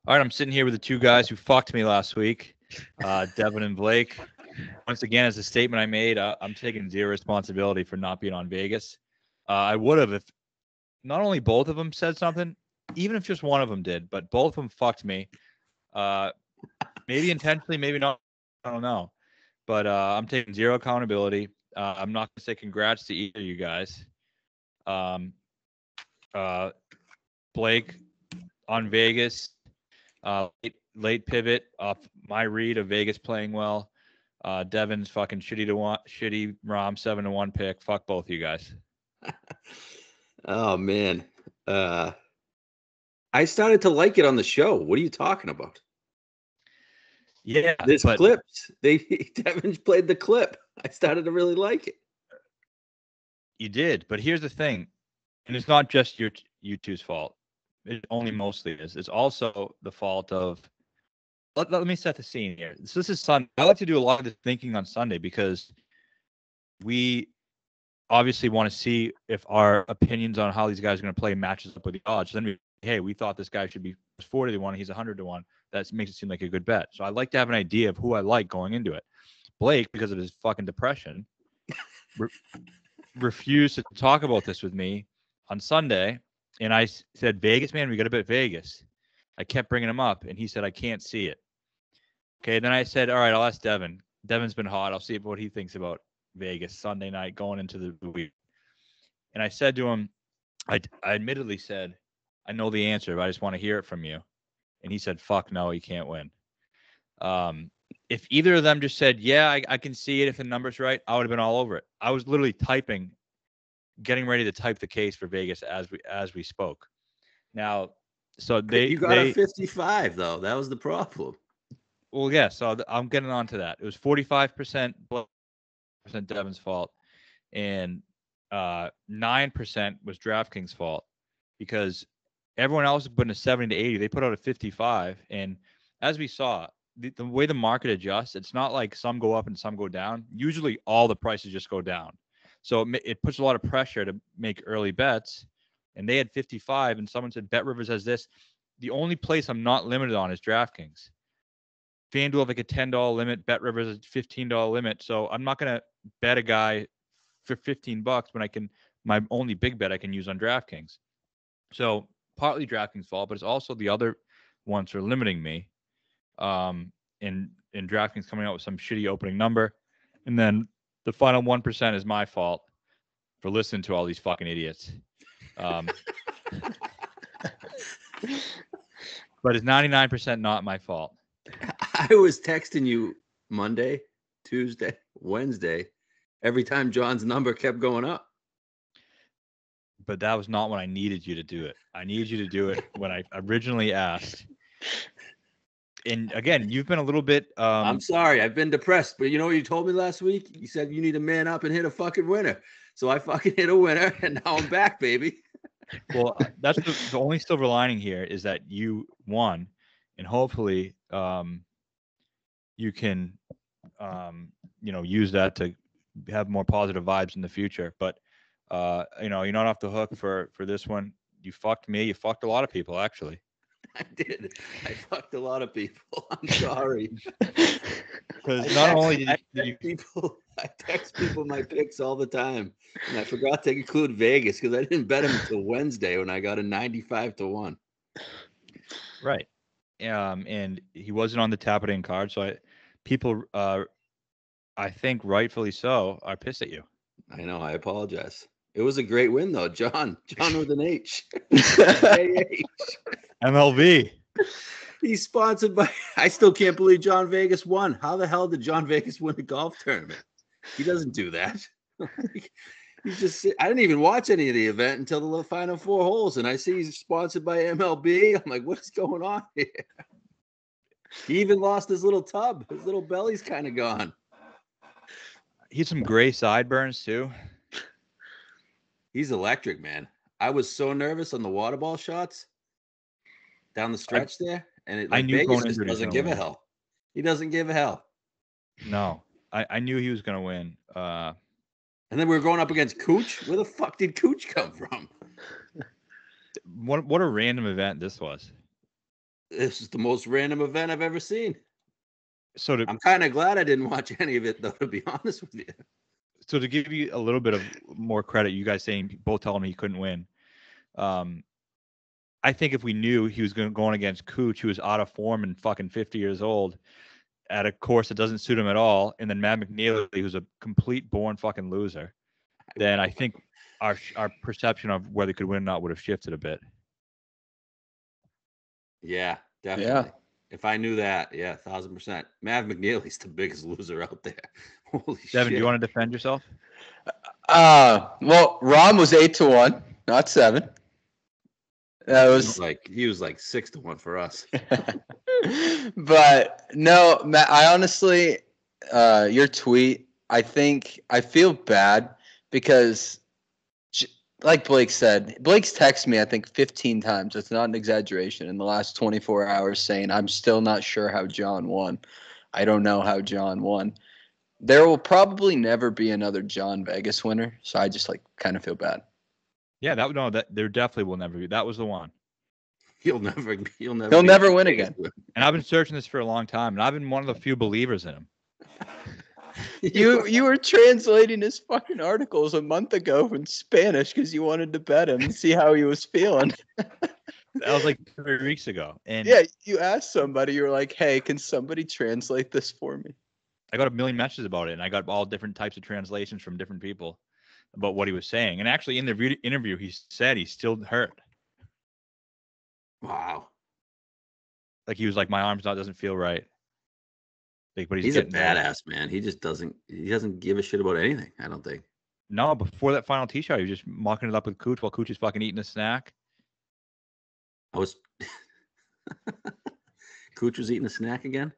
All right, I'm sitting here with the two guys who fucked me last week, Devon and Blake. Once again, as a statement I made, I'm taking zero responsibility for not being on Vegas. I would have if not only both of them said something, even if just one of them did, but both of them fucked me. Maybe intentionally, maybe not. I don't know. But I'm taking zero accountability. I'm not going to say congrats to either of you guys. Um, uh, Blake on Vegas. Late pivot off my read of Vegas playing well. Devon's fucking shitty Rom 7-1 pick. Fuck both you guys. Oh man, I started to like it on the show. What are you talking about? Yeah, There's clips. Devon played the clip. I started to really like it. You did, but here's the thing, and it's not just you two's fault. It only mostly is. It's also the fault of. Let me set the scene here. So this is Sunday. I like to do a lot of the thinking on Sunday because we obviously want to see if our opinions on how these guys are going to play matches up with the odds. Then we thought this guy should be 40 to 1. He's 100 to 1. That makes it seem like a good bet. So I like to have an idea of who I like going into it. Blake, because of his fucking depression, refused to talk about this with me on Sunday. And I said, Vegas, man, we got to bet Vegas. I kept bringing him up, and he said, I can't see it. Okay, then I said, all right, I'll ask Devon. Devon's been hot. I'll see what he thinks about Vegas Sunday night going into the week. And I said to him, I admittedly said, I know the answer, but I just want to hear it from you. And he said, fuck no, you can't win. If either of them just said, yeah, I can see it if the number's right, I would have been all over it. I was literally typing, getting ready to type the case for Vegas as we spoke. Now, so you got a 55 though. That was the problem. Well, yeah. So I'm getting on to that. It was 45% Devon's fault, and 9% was DraftKings' fault because everyone else is putting a 70 to 80. They put out a 55, and as we saw, the way the market adjusts, it's not like some go up and some go down. Usually, all the prices just go down. So it puts a lot of pressure to make early bets. And they had 55, and someone said Bet Rivers has this. The only place I'm not limited on is DraftKings. FanDuel have like a $10 limit. Bet Rivers is a $15 limit. So I'm not gonna bet a guy for $15 when I can. My only big bet I can use on DraftKings. So partly DraftKings' fault, but it's also the other ones are limiting me. In DraftKings coming out with some shitty opening number, and then the final 1% is my fault for listening to all these fucking idiots. But it's 99% not my fault. I was texting you Monday, Tuesday, Wednesday, every time John's number kept going up. But that was not when I needed you to do it. I needed you to do it when I originally asked. And again, you've been a little bit. I'm sorry, I've been depressed. But you know what you told me last week? You said you need to man up and hit a fucking winner. So I fucking hit a winner, and now I'm back, baby. Well, that's the only silver lining here is that you won, and hopefully you can use that to have more positive vibes in the future. But you're not off the hook for this one. You fucked me. You fucked a lot of people, actually. I did. I fucked a lot of people. I'm sorry. Because not only did you I text people my picks all the time, and I forgot to include Vegas because I didn't bet him until Wednesday when I got a 95 to 1. Right. And he wasn't on the tap it in card, so people, I think rightfully so, are pissed at you. I know. I apologize. It was a great win, though. John with an H. MLB. He's sponsored by. I still can't believe John Vegas won. How the hell did John Vegas win a golf tournament? He doesn't do that. He's just. I didn't even watch any of the event until the final 4 holes, and I see he's sponsored by MLB. I'm like, what's going on here? He even lost his little tub. His little belly's kind of gone. He had some gray sideburns too. He's electric, man. I was so nervous on the water ball shots down the stretch there, and I knew Vegas just doesn't give a hell. He doesn't give a hell. No, I knew he was going to win. And then we were going up against Cooch. Where the fuck did Cooch come from? What a random event this was. This is the most random event I've ever seen. So I'm kind of glad I didn't watch any of it, though, to be honest with you. So to give you a little bit of more credit, you guys saying both telling me he couldn't win. I think if we knew he was going against Cooch, who was out of form and fucking 50 years old, at a course that doesn't suit him at all, and then Matt McNeely, who's a complete born fucking loser, then I think our perception of whether he could win or not would have shifted a bit. Yeah, definitely. Yeah. If I knew that, 1,000%. Matt McNeely's the biggest loser out there. Holy shit. Devin, do you want to defend yourself? Well, Rom was 8-1, not 7. That was he was like 6-1 for us. But no, Matt, I honestly, your tweet, I feel bad because, like Blake said, Blake's texted me, I think 15 times. It's not an exaggeration in the last 24 hours saying, I'm still not sure how John won. I don't know how John won. There will probably never be another John Vegas winner. So I just kind of feel bad. Yeah, that there definitely will never be. That was the one. He'll never win again. And I've been searching this for a long time, and I've been one of the few believers in him. You were translating his fucking articles a month ago in Spanish because you wanted to bet him and see how he was feeling. That was like 3 weeks ago. And yeah, you asked somebody, you were like, hey, can somebody translate this for me? I got a million messages about it, and I got all different types of translations from different people about what he was saying. And actually, in the interview, he said he's still hurt. Wow. Like he was like, my arm doesn't feel right. Like, but he's a badass, man. He just doesn't give a shit about anything, I don't think. No, before that final tee shot, he was just mocking it up with Cooch while Cooch is fucking eating a snack. Cooch was eating a snack again?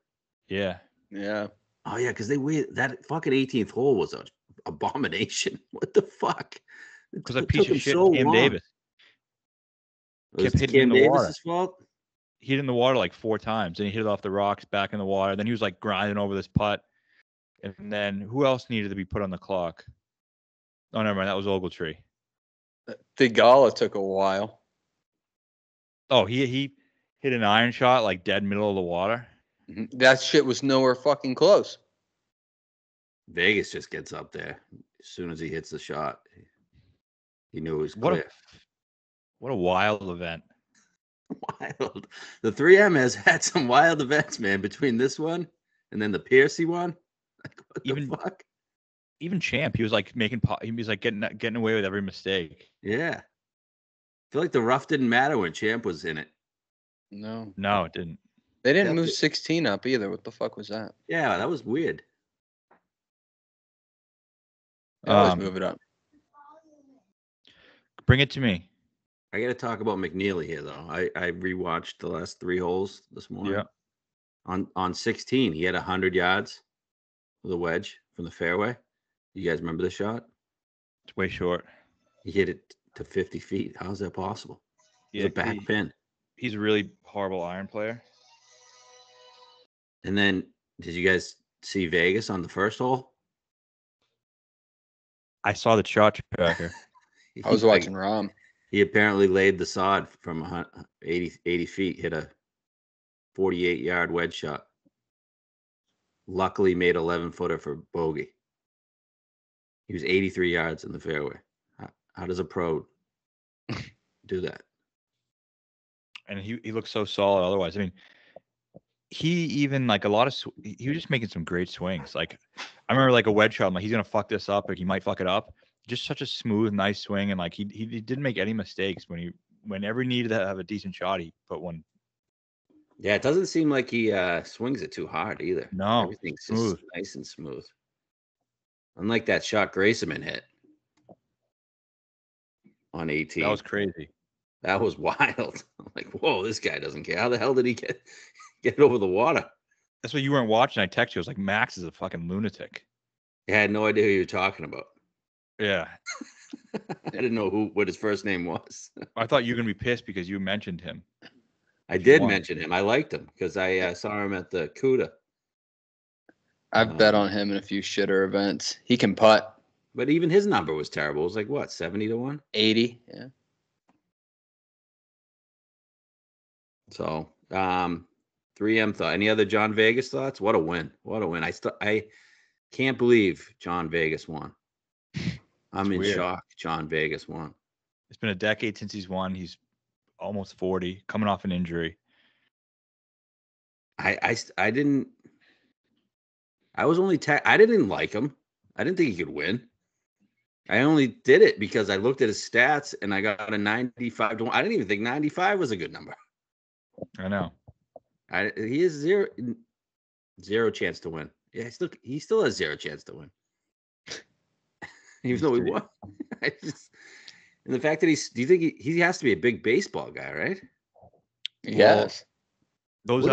Yeah. Yeah. Oh, yeah, because that fucking 18th hole was an abomination. What the fuck? Because a piece of shit, Cam Davis. Was it Cam Davis's fault? He hit in the water like 4 times, and he hit it off the rocks, back in the water. Then he was like grinding over this putt. And then who else needed to be put on the clock? Oh, never mind. That was Ogletree. Thigala took a while. Oh, he hit an iron shot like dead middle of the water. That shit was nowhere fucking close. Vegas just gets up there as soon as he hits the shot. He knew it was clear. What a wild event. Wild. The 3M has had some wild events, man, between this one and then the Piercy one. Like, what the fuck? Even Champ, he was like he was like getting away with every mistake. Yeah. I feel like the rough didn't matter when Champ was in it. No, it didn't. They didn't move 16 up either. What the fuck was that? Yeah, that was weird. They always move it up. Bring it to me. I got to talk about McNeely here, though. I rewatched the last 3 holes this morning. Yeah. On 16, he had 100 yards with a wedge from the fairway. You guys remember the shot? It's way short. He hit it to 50 feet. How is that possible? Yeah, it's a back pin. He's a really horrible iron player. And then, did you guys see Vegas on the first hole? I saw the shot tracker. I was watching Rom. He apparently laid the sod from 80 feet, hit a 48-yard wedge shot. Luckily made 11-footer for bogey. He was 83 yards in the fairway. How does a pro do that? And he looks so solid otherwise. I mean, he even like he was just making some great swings. Like I remember like a wedge shot, I'm like, he's gonna fuck this up, or he might fuck it up. Just such a smooth, nice swing, and like he didn't make any mistakes whenever he needed to have a decent shot, he put one. Yeah, it doesn't seem like he swings it too hard either. No, everything's smooth. Just nice and smooth. Unlike that shot Grayson hit on 18. That was crazy. That was wild. I'm like, whoa, this guy doesn't care. How the hell did he get it over the water? That's what you weren't watching. I texted you. I was like, Max is a fucking lunatic. I had no idea who you were talking about. Yeah. I didn't know what his first name was. I thought you were going to be pissed because you mentioned him. I did mention him. I liked him because I saw him at the CUDA. I've bet on him in a few shitter events. He can putt. But even his number was terrible. It was like, what, 70-1? 80, yeah. So, 3M thought. Any other John Vegas thoughts? What a win! What a win! I can't believe John Vegas won. I'm in weird. shock. John Vegas won. It's been a decade since he's won. He's almost 40, coming off an injury. I didn't. I was only. I didn't like him. I didn't think he could win. I only did it because I looked at his stats and I got a 95 to 1. I didn't even think 95 was a good number. I know. He has zero chance to win. Yeah, he still has zero chance to win. Even though he won. And the fact that do you think he has to be a big baseball guy, right? Yes. Those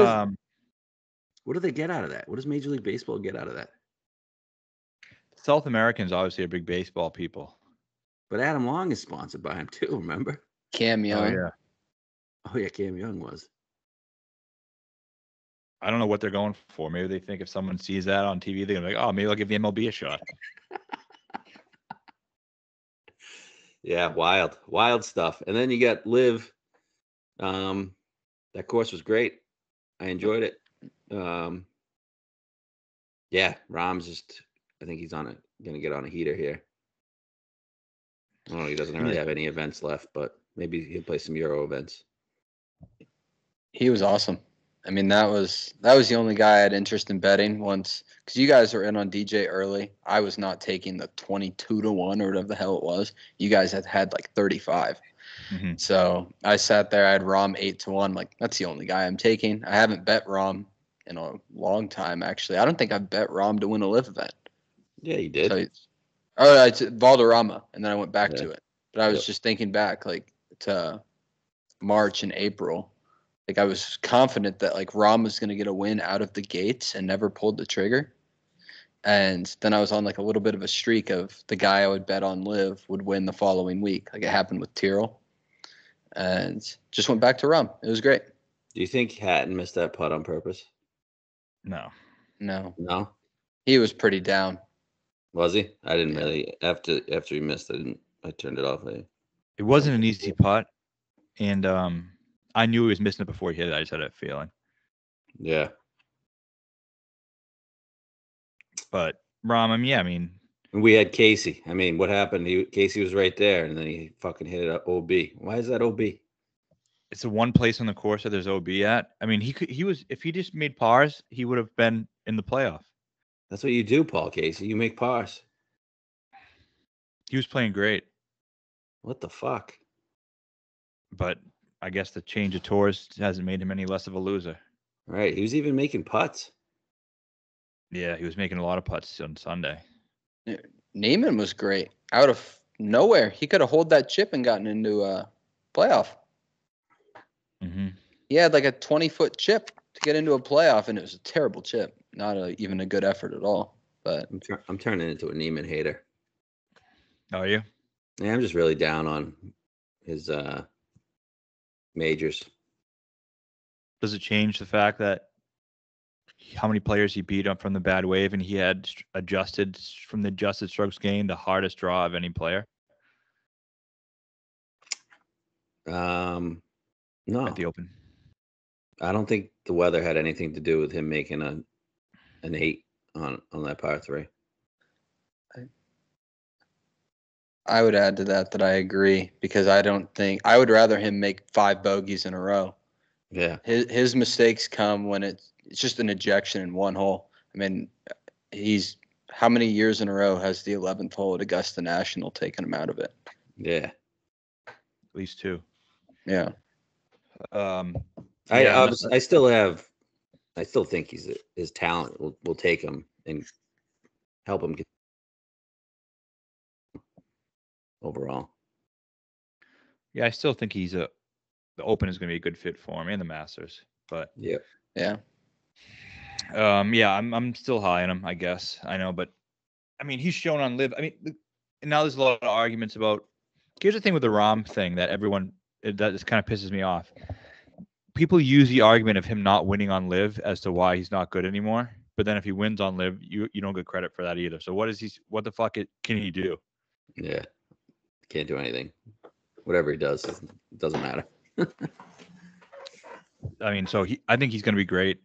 what do they get out of that? What does Major League Baseball get out of that? South Americans obviously are big baseball people. But Adam Long is sponsored by him too, remember? Cam Young. Oh yeah, Cam Young was. I don't know what they're going for. Maybe they think if someone sees that on TV, they're gonna be like, oh, maybe I'll give the MLB a shot. Yeah, wild stuff. And then you got Liv. That course was great. I enjoyed it. Yeah, Rahm's just. I think he's gonna get on a heater here. I don't know. He doesn't really have any events left, but maybe he'll play some Euro events. He was awesome. I mean, that was the only guy I had interest in betting once, because you guys were in on DJ early. I was not taking the 22 to 1 or whatever the hell it was. You guys had like 35. Mm-hmm. So I sat there. I had Rahm 8 to 1. Like, that's the only guy I'm taking. I haven't bet Rahm in a long time, actually. I don't think I've bet Rahm to win a live event. Yeah, you did. It's Valderrama, and then I went back to it. But I was just thinking back, like, to March and April. Like, I was confident that, like, Rahm was going to get a win out of the gates and never pulled the trigger. And then I was on, like, a little bit of a streak of the guy I would bet on live would win the following week. Like, it happened with Tyrrell. And just went back to Rahm. It was great. Do you think Hatton missed that putt on purpose? No. No? He was pretty down. Was he? I didn't really. After he missed, I turned it off. It wasn't an easy putt. And I knew he was missing it before he hit it. I just had a feeling. Yeah. But Rahm, I mean, we had Casey. I mean, what happened? Casey was right there, and then he fucking hit it up OB. Why is that OB? it's the one place on the course that there's OB at. I mean, if he just made pars, he would have been in the playoff. That's what you do, Paul Casey. You make pars. He was playing great. What the fuck? But I guess the change of tours hasn't made him any less of a loser. Right. He was even making putts. Yeah, he was making a lot of putts on Sunday. Neiman was great. Out of nowhere, he could have held that chip and gotten into a playoff. Mm-hmm. He had like a 20-foot chip to get into a playoff, and it was a terrible chip. Not even a good effort at all. But I'm turning into a Neiman hater. Are you? Yeah, I'm just really down on his majors. Does it change the fact that how many players he beat up from the bad wave, and he had adjusted from the adjusted strokes gained the hardest draw of any player? No. At the Open. I don't think the weather had anything to do with him making an 8 on that par 3. I would add to that I agree, because I don't think I would rather him make 5 bogeys in a row. Yeah. His mistakes come when it's just an ejection in one hole. I mean, he's how many years in a row has the 11th hole at Augusta National taken him out of it? Yeah. At least 2. Yeah. I still think his talent will take him and help him get overall. Yeah, I still think the Open is going to be a good fit for him and the Masters. But yeah. I'm still high on him, I guess. I know, but I mean, he's shown on live. I mean, and now there's a lot of arguments about. Here's the thing with the Rahm thing that just kind of pisses me off. People use the argument of him not winning on live as to why he's not good anymore. But then if he wins on live, you don't get credit for that either. So what the fuck can he do? Yeah. Can't do anything. Whatever he does, it doesn't matter. I mean, so I think he's going to be great.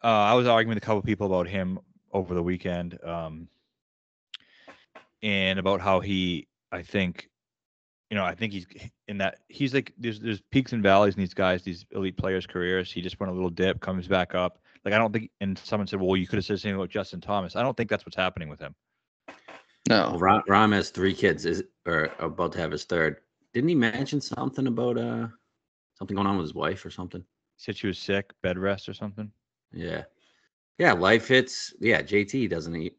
I was arguing with a couple of people about him over the weekend, and about how I think he's in that he's like there's peaks and valleys in these guys, these elite players' careers. He just went a little dip, comes back up. Like I don't think, and someone said, well, you could have said something about Justin Thomas. I don't think that's what's happening with him. No. Well, Ram has 3 kids, or about to have his 3rd. Didn't he mention something about something going on with his wife or something? He said she was sick, bed rest or something. Yeah. Yeah, life hits. Yeah, JT doesn't he?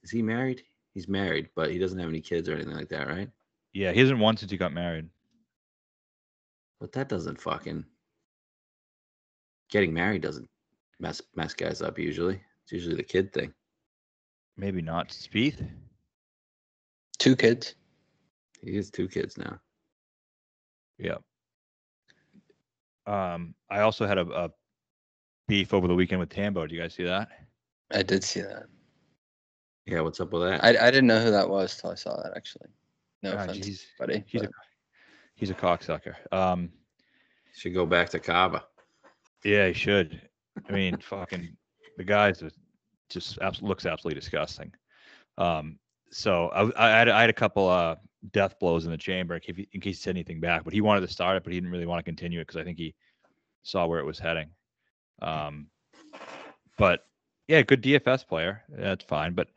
Is he married? He's married, but he doesn't have any kids or anything like that, right? Yeah, he hasn't won since he got married. But that doesn't fucking getting married doesn't mess guys up usually. It's usually the kid thing. Maybe not. Spieth? 2 kids. He has 2 kids now. Yeah. I also had a beef over the weekend with Tambo. Do you guys see that? I did see that. Yeah, what's up with that? I didn't know who that was till I saw that, actually. No offense, geez. buddy. He's a cocksucker. Should go back to Cava. Yeah, he should. I mean, fucking the guy's just looks absolutely disgusting. So I had a couple death blows in the chamber in case he said anything back, but he wanted to start it, but he didn't really want to continue it because I think he saw where it was heading. But yeah, good DFS player. That's fine. But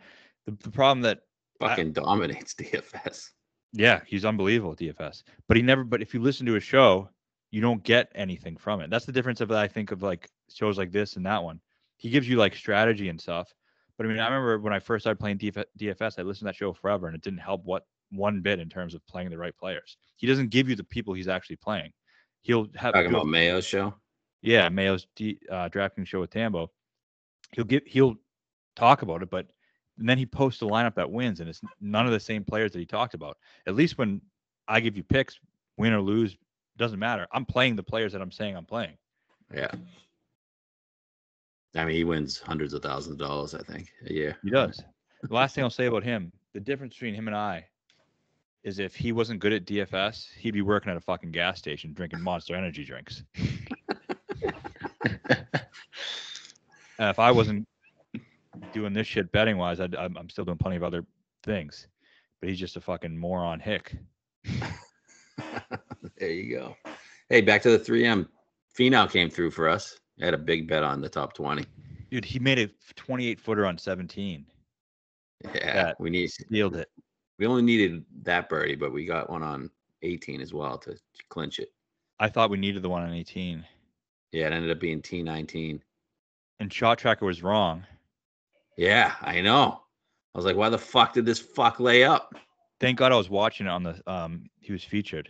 the problem that fucking dominates DFS. Yeah, he's unbelievable at DFS. But if you listen to his show, you don't get anything from it. That's the difference of I think of like shows like this and that one. He gives you like strategy and stuff. But I mean, I remember when I first started playing DFS, I listened to that show forever, and it didn't help one bit in terms of playing the right players. He doesn't give you the people he's actually playing. He'll have talking about Mayo's show. Yeah, Mayo's DraftKings show with Tambo. He'll talk about it, but and then he posts a lineup that wins, and it's none of the same players that he talked about. At least when I give you picks, win or lose, doesn't matter. I'm playing the players that I'm saying I'm playing. Yeah. I mean, he wins hundreds of thousands of dollars, I think, a year. He does. The last thing I'll say about him, the difference between him and I is if he wasn't good at DFS, he'd be working at a fucking gas station drinking Monster Energy drinks. If I wasn't doing this shit betting wise, I'm still doing plenty of other things. But he's just a fucking moron hick. There you go. Hey, back to the 3M. Finau came through for us. I had a big bet on the top 20. Dude, he made a 28-footer on 17. Yeah, we sealed it. We only needed that birdie, but we got one on 18 as well to clinch it. I thought we needed the one on 18. Yeah, it ended up being T19. And Shot Tracker was wrong. Yeah, I know. I was like, why the fuck did this fuck lay up? Thank God I was watching it on the he was featured.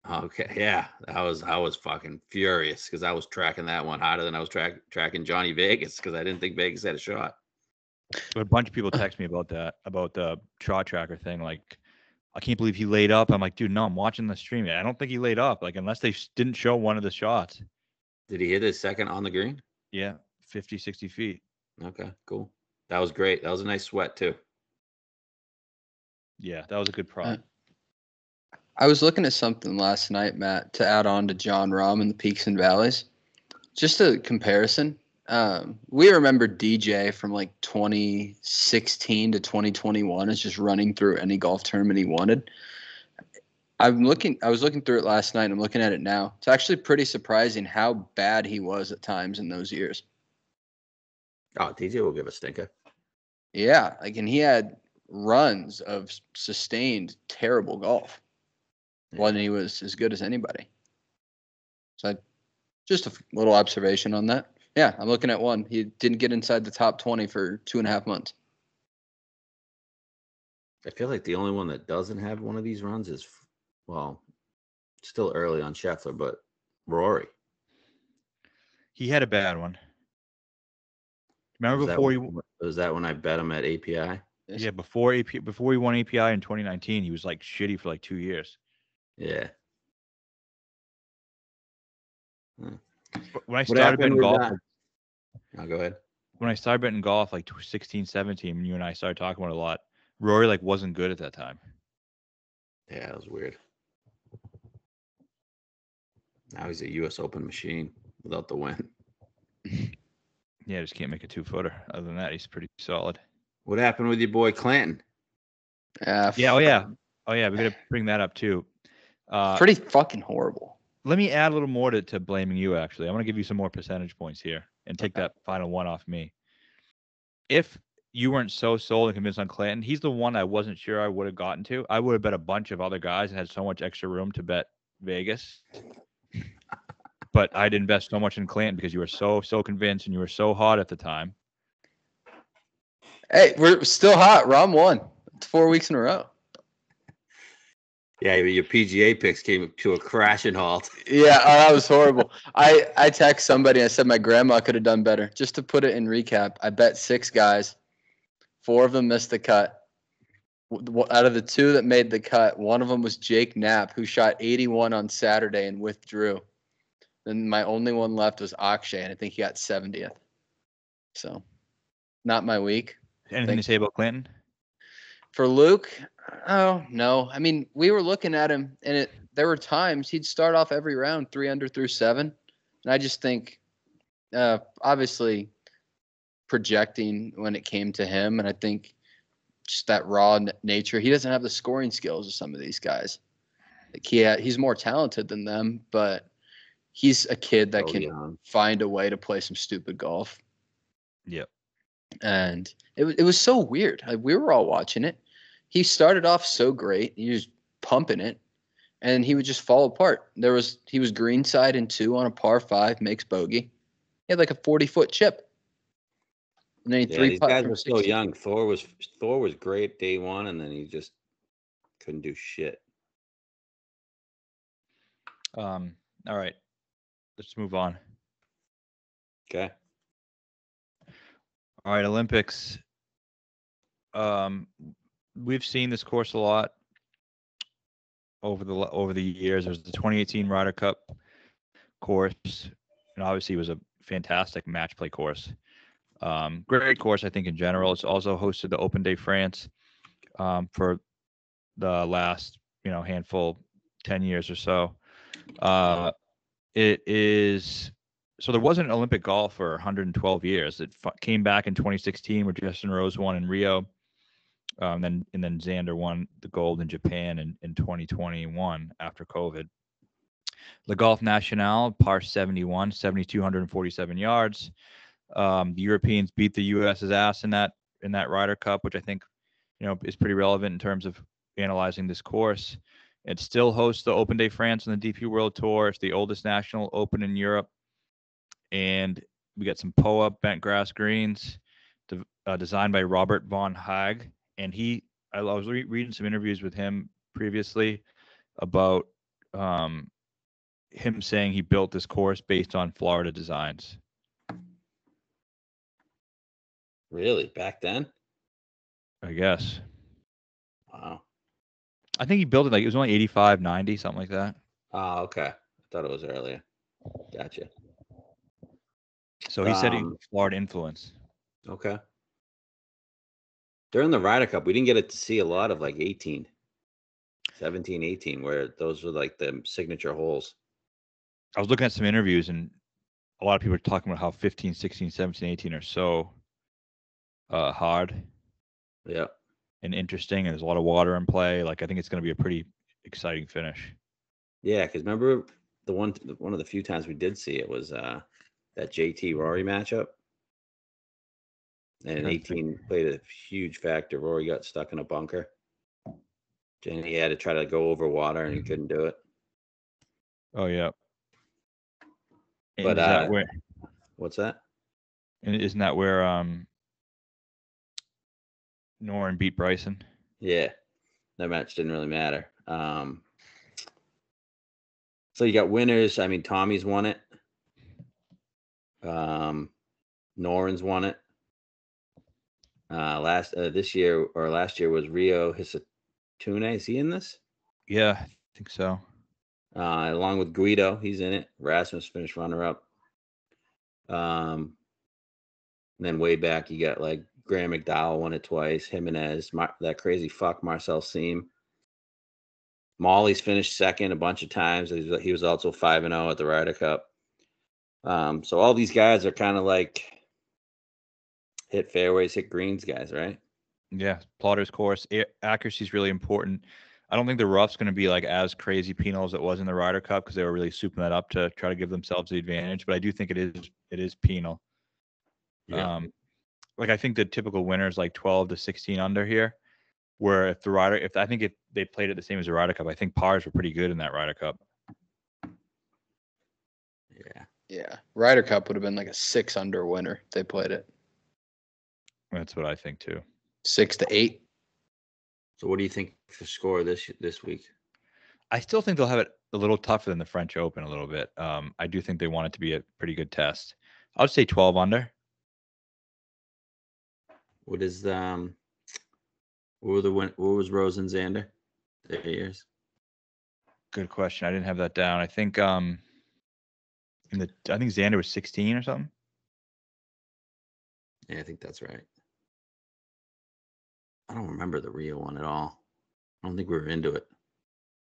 Okay, yeah. I was fucking furious because I was tracking that one harder than I was tracking Johnny Vegas because I didn't think Vegas had a shot. But a bunch of people text me about that, about the Shot Tracker thing. Like, I can't believe he laid up. I'm like, dude, no, I'm watching the stream. I don't think he laid up. Like, unless they didn't show one of the shots. Did he hit his second on the green? Yeah, 50, 60 feet. Okay, cool. That was great. That was a nice sweat too. Yeah, that was a good prop. I was looking at something last night, Matt, to add on to John Rahm and the peaks and valleys. Just a comparison. We remember DJ from like 2016 to 2021 as just running through any golf tournament he wanted. I was looking through it last night and I'm looking at it now. It's actually pretty surprising how bad he was at times in those years. Oh, DJ will give a stinker. Yeah, and he had runs of sustained terrible golf. When he was as good as anybody. So just a little observation on that. Yeah, I'm looking at one. He didn't get inside the top 20 for 2.5 months. I feel like the only one that doesn't have one of these runs is, well, still early on Scheffler, but Rory. He had a bad one. Remember was that when I bet him at API? Yeah, before he won API in 2019, he was like shitty for like 2 years. Yeah. When I started betting golf, go ahead. When I started betting golf, like 16, 17, when you and I started talking about it a lot, Rory like wasn't good at that time. Yeah, it was weird. Now he's a U.S. Open machine without the win. Yeah, just can't make a 2-footer. Other than that, he's pretty solid. What happened with your boy Clanton? Yeah. Oh yeah. We got to bring that up too. Pretty fucking horrible. Let me add a little more to blaming you. Actually, I want to give you some more percentage points here and take that final one off me. If you weren't so sold and convinced on Clanton, he's the one I wasn't sure I would have gotten to. I would have bet a bunch of other guys and had so much extra room to bet Vegas. But I'd invest so much in Clanton because you were so convinced and you were so hot at the time. Hey, we're still hot. Rom won. It's 4 weeks in a row. Yeah, your PGA picks came to a crashing halt. Yeah, that was horrible. I text somebody. I said my grandma could have done better. Just to put it in recap, I bet 6 guys. 4 of them missed the cut. Out of the 2 that made the cut, one of them was Jake Knapp, who shot 81 on Saturday and withdrew. Then my only one left was Akshay, and I think he got 70th. So, not my week. Anything to say about Clanton? For Luke, oh no. I mean, we were looking at him, and there were times he'd start off every round 3 under through 7, and I just think, obviously, projecting when it came to him, and I think just that raw nature. He doesn't have the scoring skills of some of these guys. Like he's more talented than them, but he's a kid that can find a way to play some stupid golf. Yep. And it was so weird. Like, we were all watching it. He started off so great. He was pumping it, and he would just fall apart. He was greenside in 2 on a par 5, makes bogey. He had like a 40-foot chip. And then these guys were so young. Thor was great day 1, and then he just couldn't do shit. All right, let's move on. Okay. All right, Olympics. We've seen this course a lot over the years. There's the 2018 Ryder Cup course, and obviously it was a fantastic match play course. Great course, I think, in general. It's also hosted the Open de France for the last handful, 10 years or so. It is. So there wasn't an Olympic golf for 112 years. It came back in 2016 where Justin Rose won in Rio. Then Xander won the gold in Japan in 2021 after COVID. The Golf National, par 71, 7,247 yards. The Europeans beat the U.S.'s ass in that Ryder Cup, which I think is pretty relevant in terms of analyzing this course. It still hosts the Open de France on the DP World Tour. It's the oldest national open in Europe. And we got some POA bent grass greens designed by Robert von Haag. And I was reading some interviews with him previously about him saying he built this course based on Florida designs. Really? Back then? I guess. Wow. I think he built it it was only 85, 90, something like that. Oh, okay. I thought it was earlier. Gotcha. So he said he was Florida influence. Okay. During the Ryder Cup, we didn't get to see a lot of 17, 18, where those were the signature holes. I was looking at some interviews, and a lot of people are talking about how 15, 16, 17, 18 are so hard. Yeah. And interesting, and there's a lot of water in play. I think it's going to be a pretty exciting finish. Yeah, because remember one of the few times we did see it was that JT Rory matchup. And 18 played a huge factor. Rory got stuck in a bunker. And he had to try to go over water, and he couldn't do it. Oh, yeah. But is that where? What's that? And isn't that where Noren beat Bryson? Yeah, that match didn't really matter. So you got winners. I mean, Tommy's won it. Noren's won it. Last year was Rio Hisatune. Is he in this? Yeah, I think so. Along with Guido, he's in it. Rasmus finished runner-up. Then way back, you got Graham McDowell won it twice. Jimenez, that crazy fuck Marcel Siem. Molly's finished second a bunch of times. He was also 5-0 at the Ryder Cup. So all these guys are kind of like hit fairways, hit greens guys, right? Yeah, plotter's course. Accuracy is really important. I don't think the rough's going to be like as crazy penal as it was in the Ryder Cup because they were really souping that up to try to give themselves the advantage. But I do think it is penal. Yeah. Like I think the typical winner is like 12 to 16 under here. Where if they played it the same as the Ryder Cup, I think pars were pretty good in that Ryder Cup. Yeah. Yeah. Ryder Cup would have been like a 6 under winner if they played it. That's what I think too. 6 to 8. So what do you think for score this week? I still think they'll have it a little tougher than the French Open a little bit. I do think they want it to be a pretty good test. I would say 12 under. What is what was Rose and Xander their years? Good question. I didn't have that down. I think I think Xander was 16 or something. Yeah, I think that's right. I don't remember the Rio one at all. I don't think we were into it.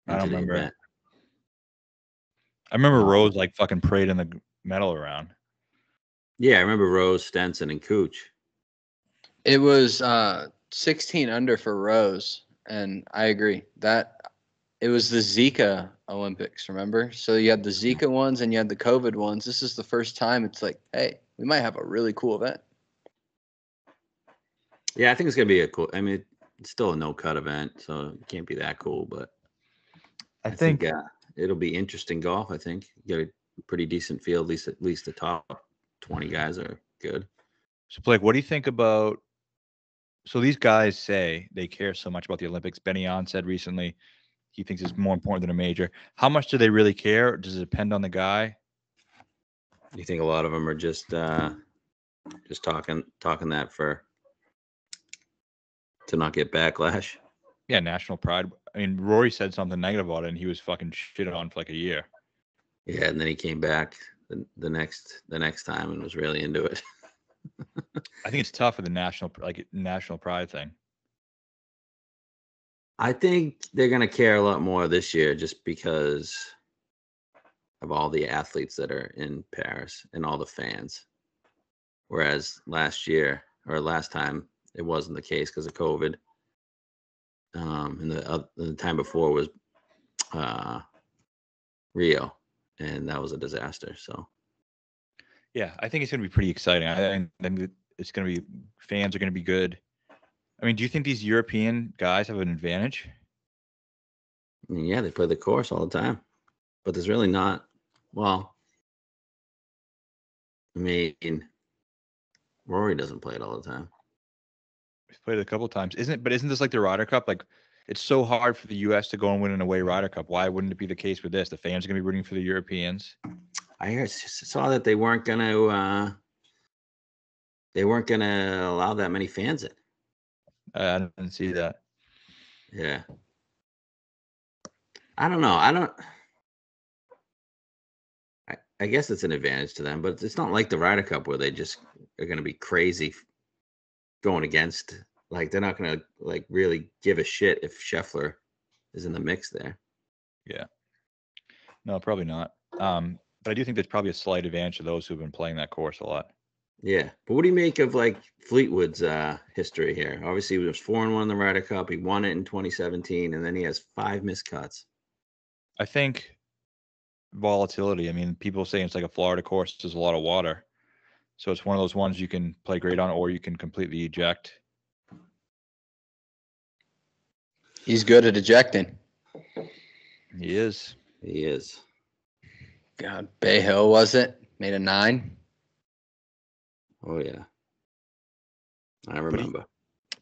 I don't remember. Event. I remember Rose like fucking parading the medal around. Yeah, I remember Rose, Stenson, and Cooch. It was 16 under for Rose, and I agree that it was the Zika Olympics, remember? So you had the Zika ones and you had the COVID ones. This is the first time it's like, hey, we might have a really cool event. Yeah, I think it's gonna be a cool. I mean, it's still a no-cut event, so it can't be that cool. But I think it'll be interesting golf. I think you get a pretty decent field. At least the top 20 guys are good. So Blake, what do you think about? So these guys say they care so much about the Olympics. Benny On said recently he thinks it's more important than a major. How much do they really care? Does it depend on the guy? You think a lot of them are just talking that to not get backlash? Yeah, national pride. I mean, Rory said something negative about it, and he was fucking shit on for like a year. Yeah, and then he came back the next time and was really into it. I think it's tough for the national pride thing. I think they're going to care a lot more this year just because of all the athletes that are in Paris and all the fans. Whereas last time, it wasn't the case because of COVID. And the time before was Rio, and that was a disaster. So, yeah, I think it's going to be pretty exciting. I think it's going to be fans are going to be good. I mean, do you think these European guys have an advantage? I mean, yeah, they play the course all the time, but there's really not. Well, I mean, Rory doesn't play it all the time. He's played it a couple of times. Isn't this like the Ryder Cup? Like, it's so hard for the U.S. to go and win an away Ryder Cup. Why wouldn't it be the case with this? The fans are going to be rooting for the Europeans. I saw that they weren't going to allow that many fans in. I didn't see that. Yeah. I don't know. I guess it's an advantage to them, but it's not like the Ryder Cup where they just are going to be crazy going against. Like, they're not going to like really give a shit if Scheffler is in the mix there. Yeah. No, probably not. But I do think there's probably a slight advantage to those who've been playing that course a lot. Yeah. But what do you make of like Fleetwood's history here? Obviously, he was 4-1 in the Ryder Cup. He won it in 2017, and then he has 5 missed cuts. I think volatility. I mean, people say it's like a Florida course. There's a lot of water. So it's one of those ones you can play great on or you can completely eject. He's good at ejecting. He is. He is. God, Bay Hill, was it? Made a 9. Oh, yeah. I remember.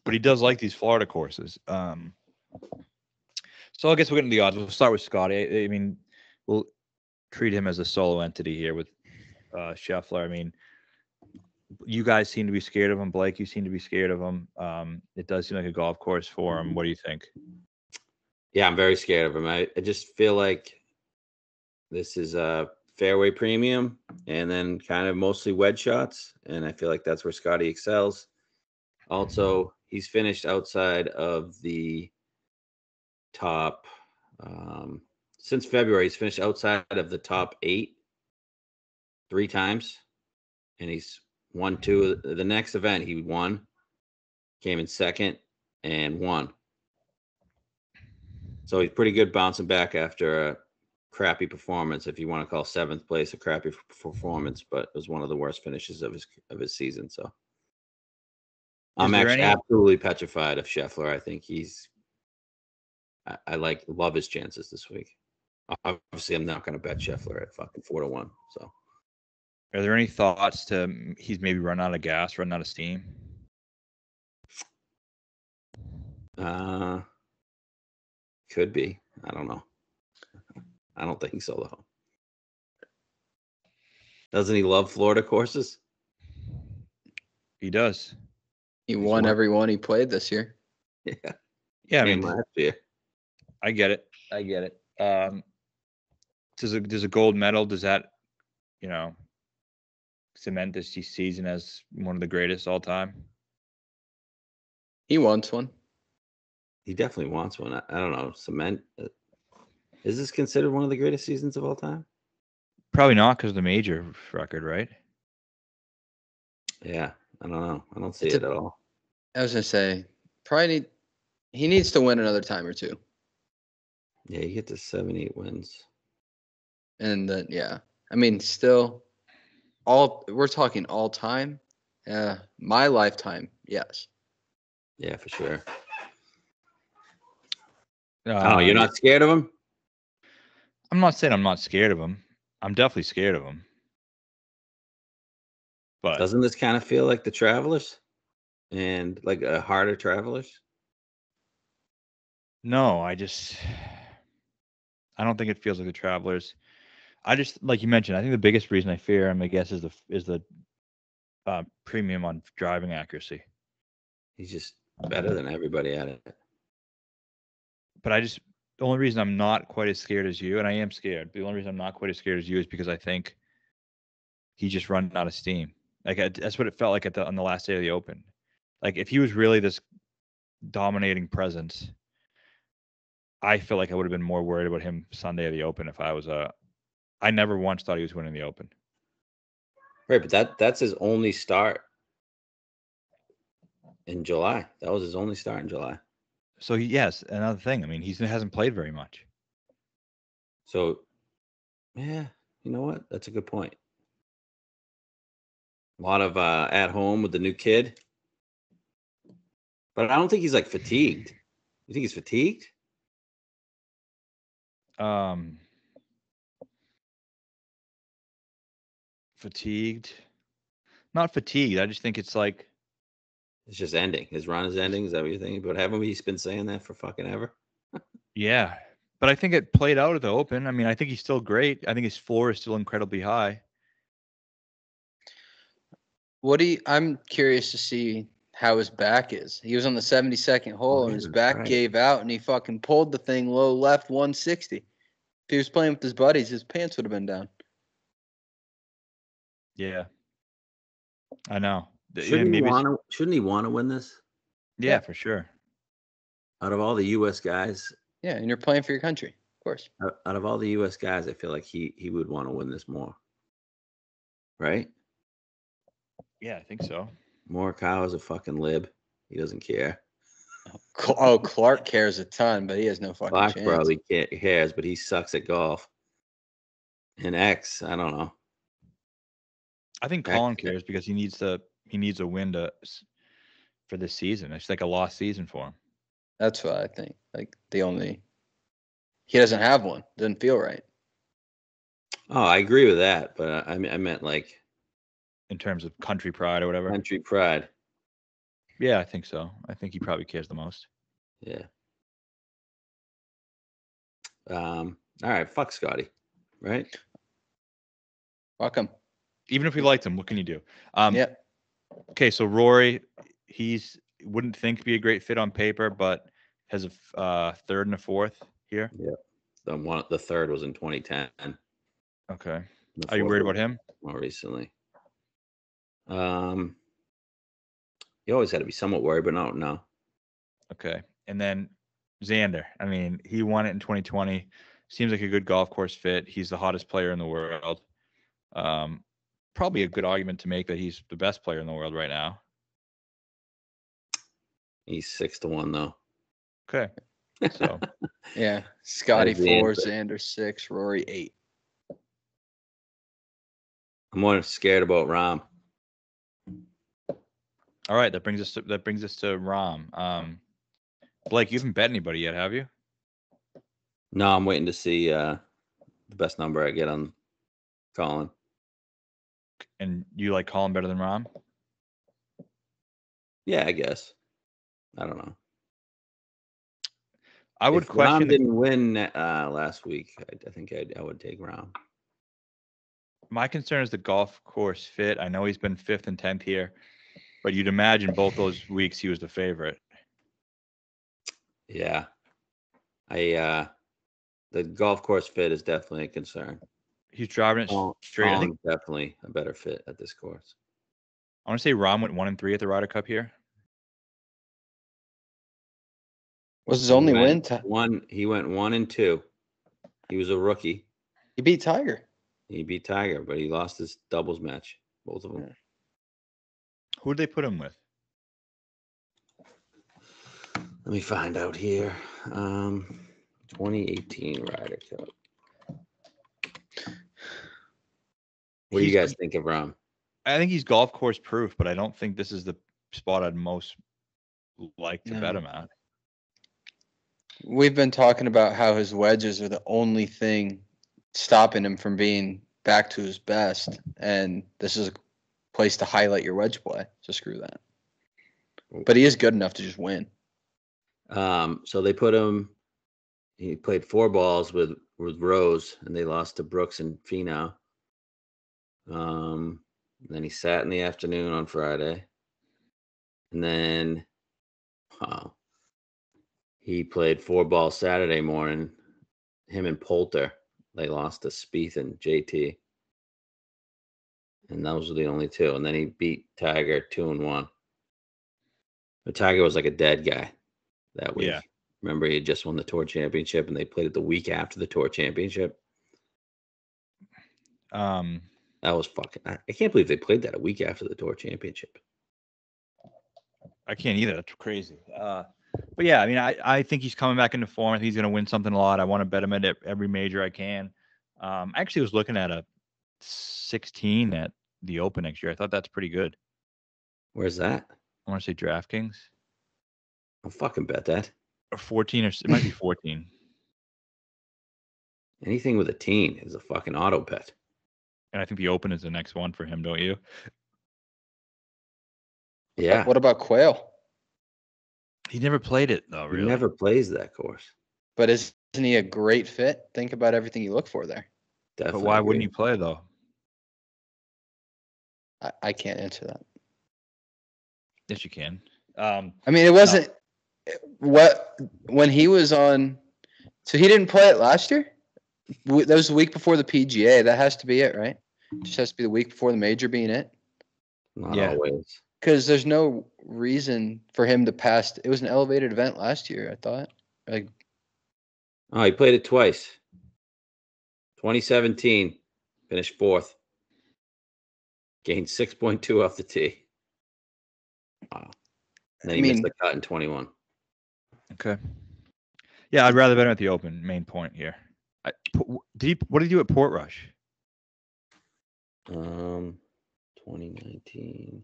But he does like these Florida courses. So I guess we'll get into the odds. We'll start with Scotty. I mean, we'll treat him as a solo entity here with Scheffler. I mean, you guys seem to be scared of him. Blake, you seem to be scared of him. It does seem like a golf course for him. What do you think? Yeah, I'm very scared of him. I just feel like this is a fairway premium and then kind of mostly wedge shots. And I feel like that's where Scotty excels. Also, he's finished outside of the top Since February, he's finished outside of the top 8 3 times, and he's won 2. The next event he won, came in second, and won. So he's pretty good bouncing back after a crappy performance, if you want to call 7th place a crappy performance, but it was one of the worst finishes of his season. So I'm actually absolutely petrified of Scheffler. I think I love his chances this week. Obviously, I'm not going to bet Scheffler at fucking 4-1. So, are there any thoughts to he's maybe run out of gas, run out of steam? Could be. I don't know. I don't think so, though. Doesn't he love Florida courses? He does. He won every one he played this year. Yeah. Yeah, I mean, last year. I get it. Does a gold medal, does that, cement this season as one of the greatest all time? He wants one. He definitely wants one. I don't know. Cement. Is this considered one of the greatest seasons of all time? Probably not, because of the major record, right? Yeah, I don't know. I don't see it at all. I was gonna say, he needs to win another time or two. Yeah, you get to 7-8 wins. And then I mean, still, we're talking all time. My lifetime, yes. Yeah, for sure. You're not scared of him? I'm not saying I'm not scared of him. I'm definitely scared of him. But doesn't this kind of feel like the Travelers and like a harder Travelers? No, I don't think it feels like the Travelers. I just, like you mentioned, I think the biggest reason I fear him, I guess, is the premium on driving accuracy. He's just better than everybody at it. But the only reason I'm not quite as scared as you, and I am scared, the only reason I'm not quite as scared as you is because I think he just run out of steam. Like, that's what it felt like on the last day of the Open. Like, if he was really this dominating presence, I feel like I would have been more worried about him Sunday of the Open if I was I never once thought he was winning the Open. Right, but that's his only start in July. That was his only start in July. So yes, another thing. I mean, he hasn't played very much. So, yeah, you know what? That's a good point. A lot of at home with the new kid. But I don't think he's like fatigued. You think he's fatigued? Fatigued? Not fatigued. I just think it's like it's just ending. His run is ending. Is that what you're thinking? But haven't we been saying that for fucking ever? Yeah. But I think it played out at the Open. I mean, I think he's still great. I think his floor is still incredibly high. I'm curious to see how his back is. He was on the 72nd hole and his back gave out and he fucking pulled the thing low left 160. If he was playing with his buddies, his pants would have been down. Yeah. I know. Shouldn't he want to win this? Yeah, for sure. Out of all the U.S. guys. Yeah, and you're playing for your country, of course. Out of all the U.S. guys, I feel like he would want to win this more. Right? Yeah, I think so. Morikawa's a fucking lib. He doesn't care. Oh, Clark cares a ton, but he has no fucking chance. Clark probably cares, but he sucks at golf. And X, I don't know. I think Colin cares because he needs a win for this season. It's like a lost season for him. That's what I think. Like he doesn't have one. Doesn't feel right. Oh, I agree with that, but I meant like in terms of country pride or whatever. Country pride. Yeah, I think so. I think he probably cares the most. Yeah. All right, fuck Scotty. Right? Fuck him. Even if we liked him, what can you do? Yeah. Okay, so Rory, wouldn't think be a great fit on paper, but has a third and a fourth here. Yeah. The third was in 2010. Okay. Are you worried about him? More recently. You always had to be somewhat worried, but no. Okay. And then Xander. I mean, he won it in 2020. Seems like a good golf course fit. He's the hottest player in the world. Probably a good argument to make that he's the best player in the world right now. He's 6-1 though. Okay. So Yeah. Scotty That's the 4, answer. Xander 6, Rory 8. I'm more scared about Rahm. all right, that brings us to Rom. Blake, you haven't bet anybody yet, have you? No, I'm waiting to see the best number I get on Colin. And you like Colin better than Rom? Yeah, I guess. I don't know. I would If question Rahm didn't win last week, I think I would take Rahm. my concern is the golf course fit. I know he's been 5th and 10th here, but you'd imagine both those weeks he was the favorite. Yeah. The golf course fit is definitely a concern. He's driving it straight. I think Colin's definitely a better fit at this course. I want to say Rom went 1-3 at the Ryder Cup here. Was his only win? He went 1-2. He was a rookie. He beat Tiger. He beat Tiger, but he lost his doubles match, both of them. Who did they put him with? Let me find out here. 2018 Ryder Cup. What do you guys think of Rahm? I think he's golf course proof, but I don't think this is the spot I'd most like to bet him at. We've been talking about how his wedges are the only thing stopping him from being back to his best, and this is a place to highlight your wedge play. So screw that. But he is good enough to just win. So they put him. He played 4 balls with Rose, and they lost to Brooks and Finau. Then he sat in the afternoon on Friday, and then he played 4 balls Saturday morning. Him and Poulter, they lost to Spieth and JT, and those were the only 2. And then he beat Tiger 2-1. But Tiger was like a dead guy that week. Yeah. Remember, he had just won the Tour Championship, and they played it the week after the Tour Championship. That was fucking. I can't believe they played that a week after the Tour Championship. I can't either. That's crazy. But yeah, I mean, I think he's coming back into form. I think he's going to win something a lot. I want to bet him at every major I can. I actually was looking at a 16 at the Open next year. I thought that's pretty good. Where's that? I want to say DraftKings. I'll fucking bet that. Or 14, or it might be 14. Anything with a teen is a fucking auto bet. And I think the Open is the next one for him, don't you? Yeah. What about Quayle? He never played it though, really. He never plays that course. But isn't he a great fit? Think about everything you look for there. Definitely. But why wouldn't he play though? I can't answer that. Yes, you can. I mean, it wasn't when he was on. So he didn't play it last year. That was the week before the PGA. That has to be it, right? Just has to be the week before the major being it. Not always. Because there's no reason for him to pass. It was an elevated event last year, I thought. Like, he played it twice. 2017, finished 4th. Gained 6.2 off the tee. Wow. And then he missed the cut in 21. Okay. Yeah, I'd rather bet him at the Open. Main point here. What did he do at Portrush? 2019.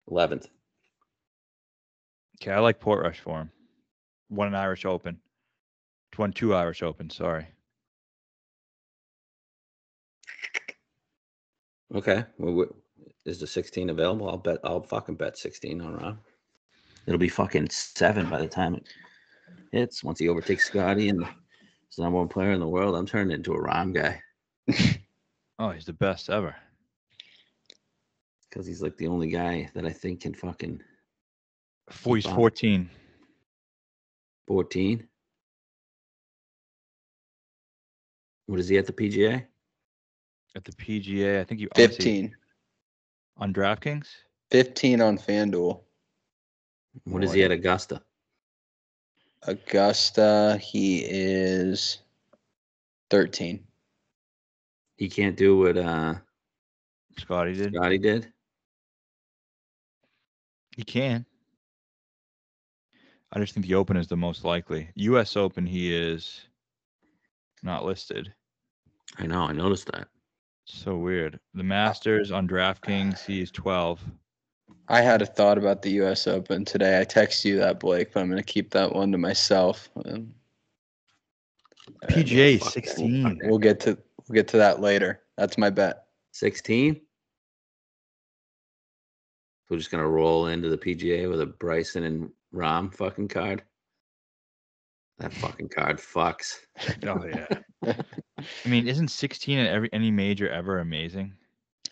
11th. Okay, I like Portrush for him. Won an Irish Open. Won 2 Irish Opens, sorry. Okay. Well, is the 16 available? I'll fucking bet 16 on Rahm. It'll be fucking 7 by the time it hits. Once he overtakes Scotty and is the number 1 player in the world, I'm turning into a Rahm guy. Oh, he's the best ever. Because he's like the only guy that I think can fucking. He's 14. 14? What is he at the PGA? At the PGA, I think you 15 on DraftKings. 15 on FanDuel. What is he at Augusta? Augusta, he is 13. He can't do what Scotty did. Scotty did. He can. I just think the Open is the most likely. U.S. Open, he is not listed. I know. I noticed that. So weird. The Masters on DraftKings, he is 12. I had a thought about the U.S. Open today. I texted you that, Blake, but I'm going to keep that one to myself. PGA fuck that. 16. We'll get to that later. That's my bet. 16. We're just gonna roll into the PGA with a Bryson and Rahm fucking card. That fucking card fucks. Oh yeah. I mean, isn't 16 at any major ever amazing?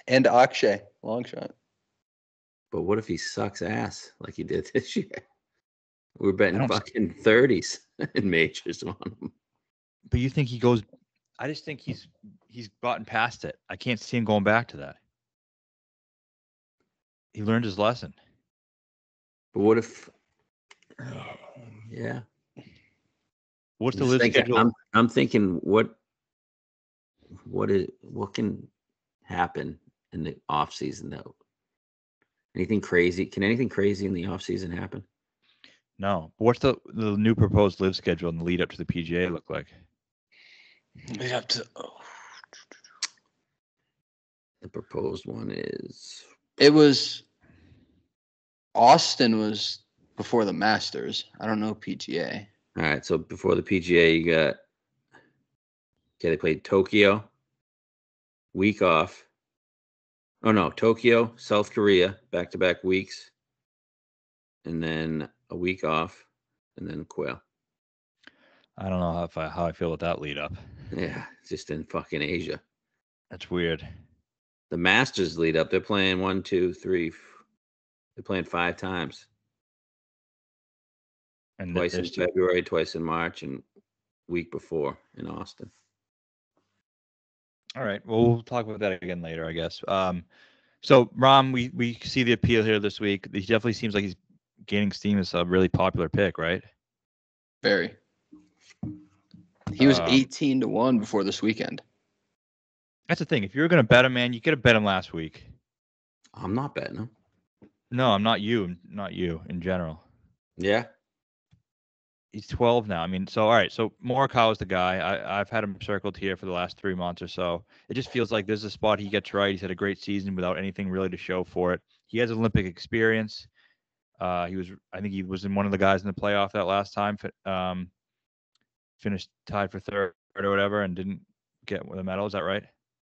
And Akshay, long shot. But what if he sucks ass like he did this year? We're betting don't- fucking 30s in majors on him. But you think he goes? I just think he's gotten past it. I can't see him going back to that. He learned his lesson. But what if? Yeah. What's the Just live thinking- schedule? I'm thinking what can happen in the off season though? Anything crazy? Can anything crazy in the off season happen? No. What's the new proposed live schedule and the lead up to the PGA look like? We have to. The proposed one is It was. Austin was before the Masters. I don't know PGA. all right. So before the PGA, you got they played Tokyo, week off. Oh no, Tokyo, South Korea, back-to-back weeks, and then a week off, and then Quail. I don't know how I feel with that lead up. Yeah, just in fucking Asia. That's weird. The Masters lead up. They're playing 1, 2, 3. They're playing 5 times. And Twice in there's two- February, twice in March, and week before in Austin. All right. Well, we'll talk about that again later, I guess. So Rom, we see the appeal here this week. He definitely seems like he's gaining steam as a really popular pick, right? Very. He was Um, 18-1 before this weekend. That's the thing. If you're gonna bet him, man, you could have bet him last week. I'm not betting him. No, I'm not you. Not you in general. Yeah. He's 12 now. I mean, so all right. So Morikawa is the guy. I've had him circled here for the last 3 months or so. It just feels like there's a spot he gets right. He's had a great season without anything really to show for it. He has Olympic experience. I think he was in one of the guys in the playoff that last time. Finished tied for third or whatever, and didn't get the medal. Is that right?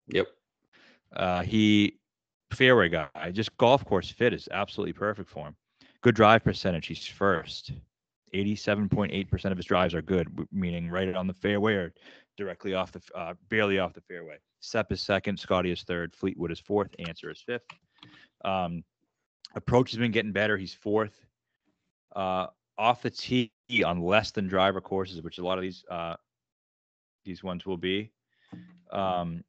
Yep. He fairway guy. Just golf course fit is absolutely perfect for him. Good drive percentage. He's first. 87.8% of his drives are good, meaning right on the fairway or directly off the, barely off the fairway. Sepp is second, Scotty is third, Fleetwood is fourth, Answer is fifth. Approach has been getting better. He's fourth. Off the tee on less than driver courses, which a lot of these ones will be. And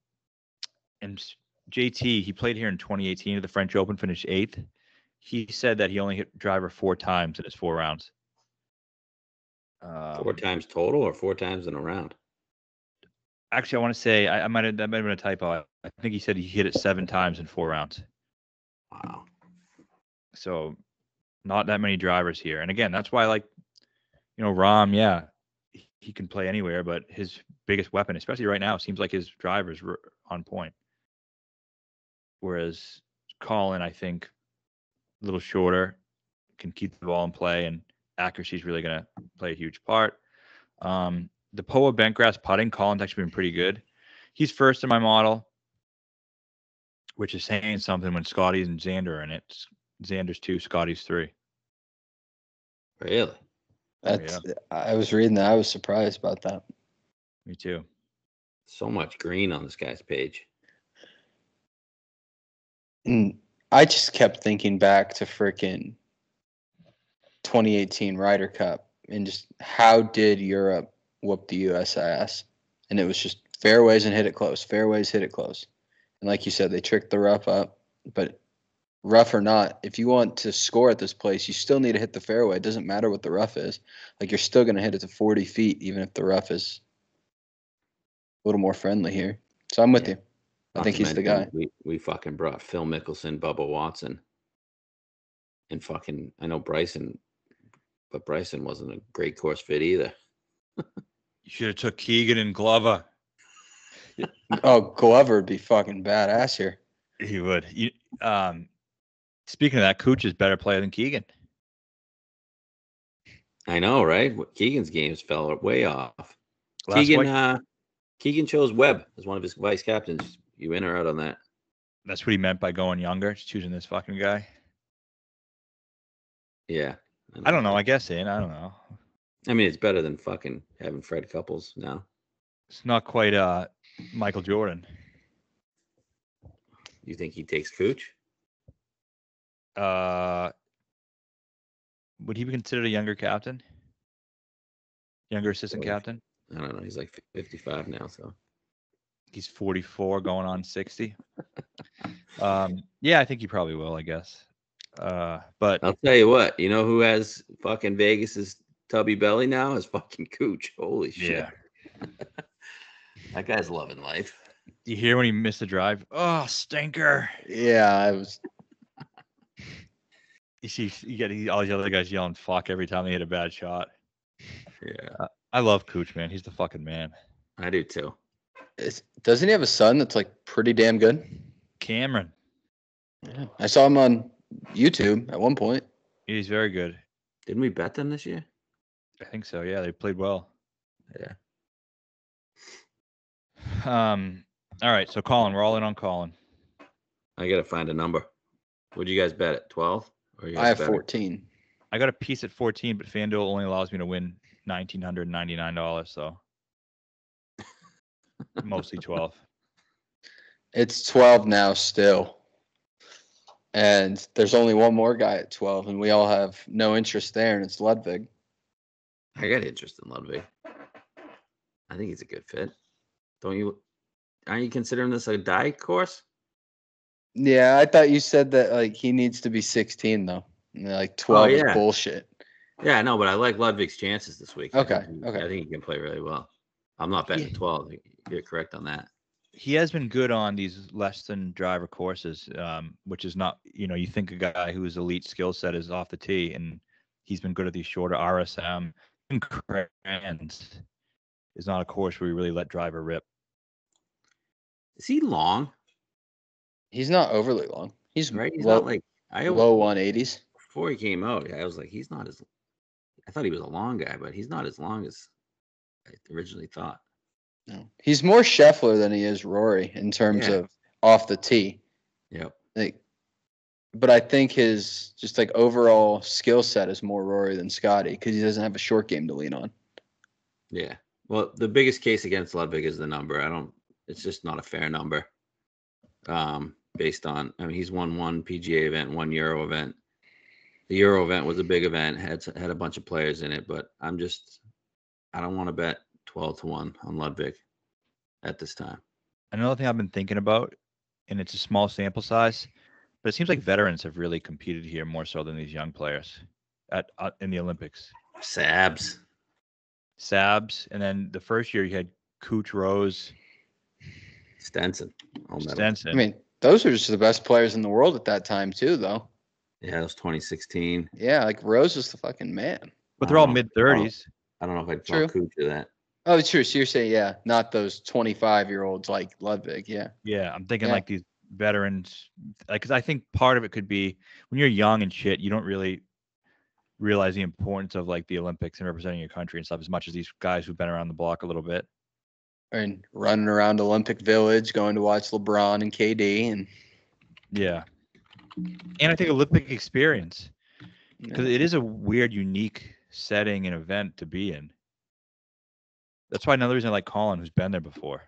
JT, he played here in 2018 at the French Open, finished eighth. He said that he only hit driver 4 times in his 4 rounds. 4 times total or 4 times in a round? Actually, I want to say that might have been a typo. I think he said he hit it 7 times in 4 rounds. Wow. So not that many drivers here. And again, that's why Rahm, yeah, he can play anywhere, but his biggest weapon, especially right now, seems like his drivers were on point. Whereas Colin, I think, a little shorter, can keep the ball in play, and accuracy is really going to play a huge part. The Poa Bentgrass putting, Colin's actually been pretty good. He's first in my model, which is saying something when Scotty and Xander are in it. Xander's 2, Scotty's 3. Really? I was reading that. I was surprised about that. Me too. So much green on this guy's page. And I just kept thinking back to freaking 2018 Ryder Cup and just how did Europe whoop the US ass? And it was just fairways and hit it close, fairways, hit it close. And like you said, they tricked the rough up, but rough or not, if you want to score at this place, you still need to hit the fairway. It doesn't matter what the rough is. Like, you're still going to hit it to 40 feet, even if the rough is a little more friendly here. So I'm with you. I think he's the guy. We fucking brought Phil Mickelson, Bubba Watson, and fucking, I know Bryson, but Bryson wasn't a great course fit either. You should have took Keegan and Glover. Oh, Glover would be fucking badass here. He would. Speaking of that, Cooch is better player than Keegan. I know, right? Keegan's games fell way off. Last Keegan chose Webb as one of his vice captains. You in or out on that? That's what he meant by going younger, just choosing this fucking guy. Yeah. I don't know. I guess in. I don't know. I mean, it's better than fucking having Fred Couples now. It's not quite Michael Jordan. You think he takes Cooch? Would he be considered a younger captain? Younger assistant captain? I don't know. He's like 55 now, so he's 44 going on 60. Yeah, I think he probably will, I guess. But I'll tell you what, you know who has fucking Vegas's tubby belly now? Is fucking Cooch. Holy shit. Yeah. That guy's loving life. You hear when he missed the drive? Oh, stinker. Yeah, I was. You see, you get all these other guys yelling fuck every time they hit a bad shot. Yeah. I love Cooch, man. He's the fucking man. I do too. Doesn't he have a son that's like pretty damn good? Cameron. Yeah. I saw him on YouTube at one point. He's very good. Didn't we bet them this year? I think so. Yeah, they played well. Yeah. All right, so Colin, we're all in on Colin. I gotta find a number. What'd you guys bet at 12? I have 14. I got a piece at 14, but FanDuel only allows me to win $1,999, so mostly 12. It's 12 now still. And there's only one more guy at 12, and we all have no interest there, and it's Ludwig. I got interest in Ludwig. I think he's a good fit. Aren't you considering this a die course? Yeah, I thought you said that like he needs to be 16 though. Like 12 is bullshit. Yeah, I know, but I like Ludwig's chances this week. Okay. I think he can play really well. I'm not betting 12. You're correct on that. He has been good on these less than driver courses, which is not, you think a guy whose elite skill set is off the tee, and he's been good at these shorter RSM. Crayons is not a course where you really let driver rip. Is he long? He's not overly long. He's right. He's low, not like low 180s. Before he came out, I was like, he's not as. I thought he was a long guy, but he's not as long as I originally thought. No. He's more Scheffler than he is Rory in terms of off the tee. Yep. But I think his just like overall skill set is more Rory than Scotty because he doesn't have a short game to lean on. Yeah. Well, the biggest case against Ludwig is the number. It's just not a fair number. Based on, he's won one PGA event, one Euro event. The Euro event was a big event, had a bunch of players in it, but I don't want to bet 12-1 on Ludwig at this time. Another thing I've been thinking about, and it's a small sample size, but it seems like veterans have really competed here more so than these young players in the Olympics. Sabs, and then the first year you had Cooch, Rose, Stenson. I mean, those are just the best players in the world at that time too, though. Yeah, it was 2016. Yeah, like Rose was the fucking man. But they're all mid-30s. I don't know if I'd call Cooch to that. Oh, it's true. So you're saying, not those 25-year-olds like Ludwig. Yeah. Yeah, I'm thinking like these veterans, because I think part of it could be when you're young and shit, you don't really realize the importance of like the Olympics and representing your country and stuff as much as these guys who've been around the block a little bit. And running around Olympic Village, going to watch LeBron and KD, and I think Olympic experience, because it is a weird, unique setting and event to be in. That's why another reason I like Colin, who's been there before.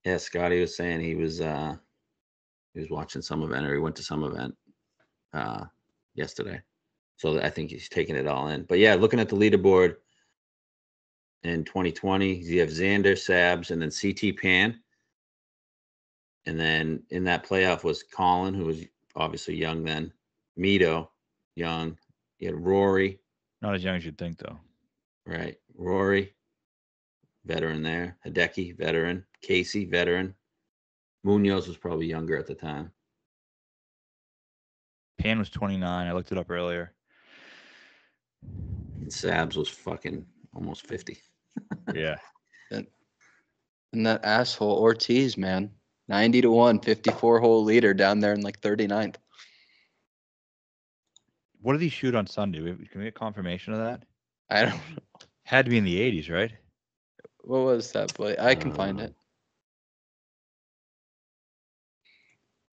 Yeah, Scotty was saying he was watching some event, or he went to some event yesterday. So I think he's taking it all in. But yeah, looking at the leaderboard in 2020, you have Xander, Sabs, and then CT Pan. And then in that playoff was Colin, who was obviously young then. Mito, young. You had Rory, Not as young as you'd think, though. right? Rory, veteran there. Hideki, veteran. Casey, veteran. Munoz was probably younger at the time. Pan was 29. I looked it up earlier. And Sabs was fucking almost 50. Yeah. And that asshole Ortiz, man. 90-1, 54-hole leader down there in like 39th. What did he shoot on Sunday? Can we get confirmation of that? I don't know. Had to be in the 80s, right? What was that play? I can find it.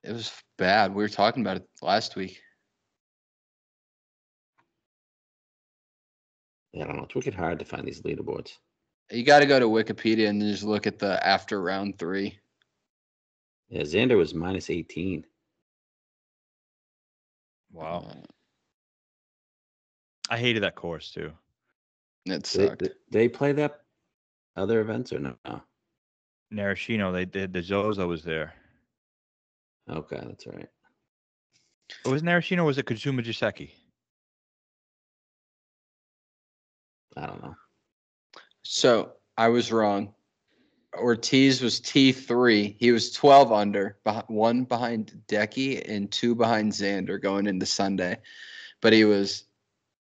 It was bad. We were talking about it last week. Yeah, I don't know. It's wicked hard to find these leaderboards. You got to go to Wikipedia and just look at the after round 3. Yeah, Xander was minus 18. Wow. I hated that course, too. It sucked. They play that other events or no? Narashino, they did. The Zozo was there. Okay, that's right. It was Narashino or was it Kazuma Jiseki? I don't know. So I was wrong. Ortiz was T3. He was 12 under, 1 behind Decky and 2 behind Xander going into Sunday. But he was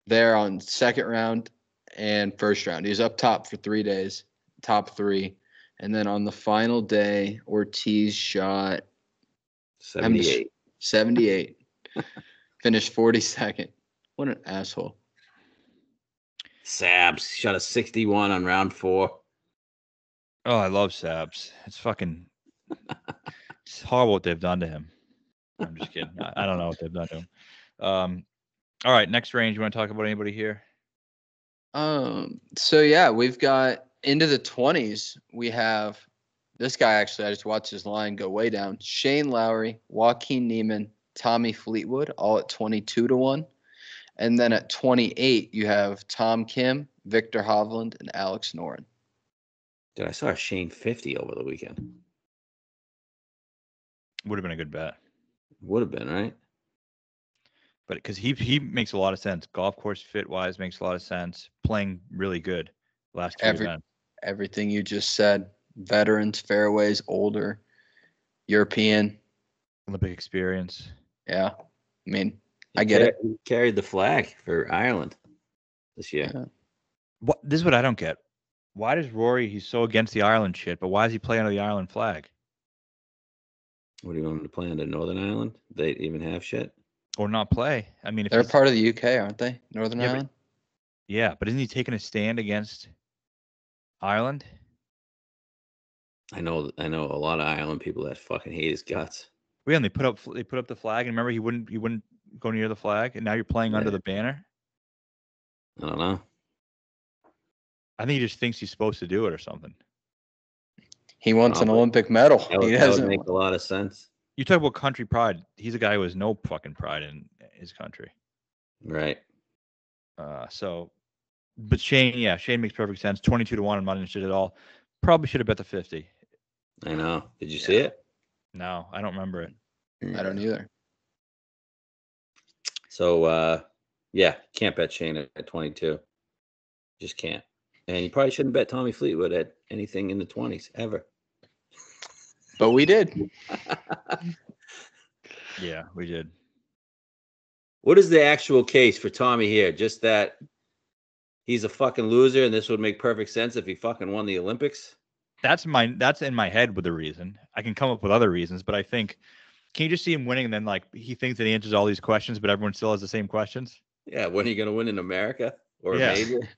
there on second round and first round. He was up top for 3 days, top 3. And then on the final day, Ortiz shot 78. 78. Finished 42nd. What an asshole. Sabs shot a 61 on round 4. Oh, I love Sabs. It's fucking. It's horrible what they've done to him. I'm just kidding. I don't know what they've done to him. All right, next range. You want to talk about anybody here? So yeah, we've got into the 20s. We have this guy. Actually, I just watched his line go way down. Shane Lowry, Joaquin Neiman, Tommy Fleetwood, all at 22-1. And then at 28, you have Tom Kim, Victor Hovland, and Alex Noren. Dude, I saw a Shane 50 over the weekend. Would have been a good bet. Would have been, right? But because he makes a lot of sense. Golf course fit wise makes a lot of sense. Playing really good last 2 events. Everything you just said. Veterans, fairways, older, European. Olympic experience. Yeah. I mean, I get it. He carried the flag for Ireland this year. Yeah. This is what I don't get. Why does Rory, he's so against the Ireland shit, but why does he play under the Ireland flag? What do you want him to play under Northern Ireland? They even have shit? Or not play? I mean, if They're part of the UK, aren't they? Northern Ireland? But isn't he taking a stand against Ireland? I know a lot of Ireland people that fucking hate his guts. Yeah, and they put up the flag, and remember he wouldn't go near the flag, and now you're playing under the banner. I don't know. I think he just thinks he's supposed to do it or something. He wants an Olympic medal. That would make a lot of sense. You talk about country pride. He's a guy who has no fucking pride in his country. Right. But Shane makes perfect sense. 22-1. I'm not interested at all. Probably should have bet the 50. I know. Did you see it? No, I don't remember it. I don't either. So, can't bet Shane at 22. Just can't. And you probably shouldn't bet Tommy Fleetwood at anything in the 20s ever. But we did. Yeah, we did. What is the actual case for Tommy here? Just that he's a fucking loser and this would make perfect sense if he fucking won the Olympics? That's in my head with a reason. I can come up with other reasons, but I think, can you just see him winning and then like he thinks that he answers all these questions, but everyone still has the same questions? Yeah, when are you going to win in America or a major?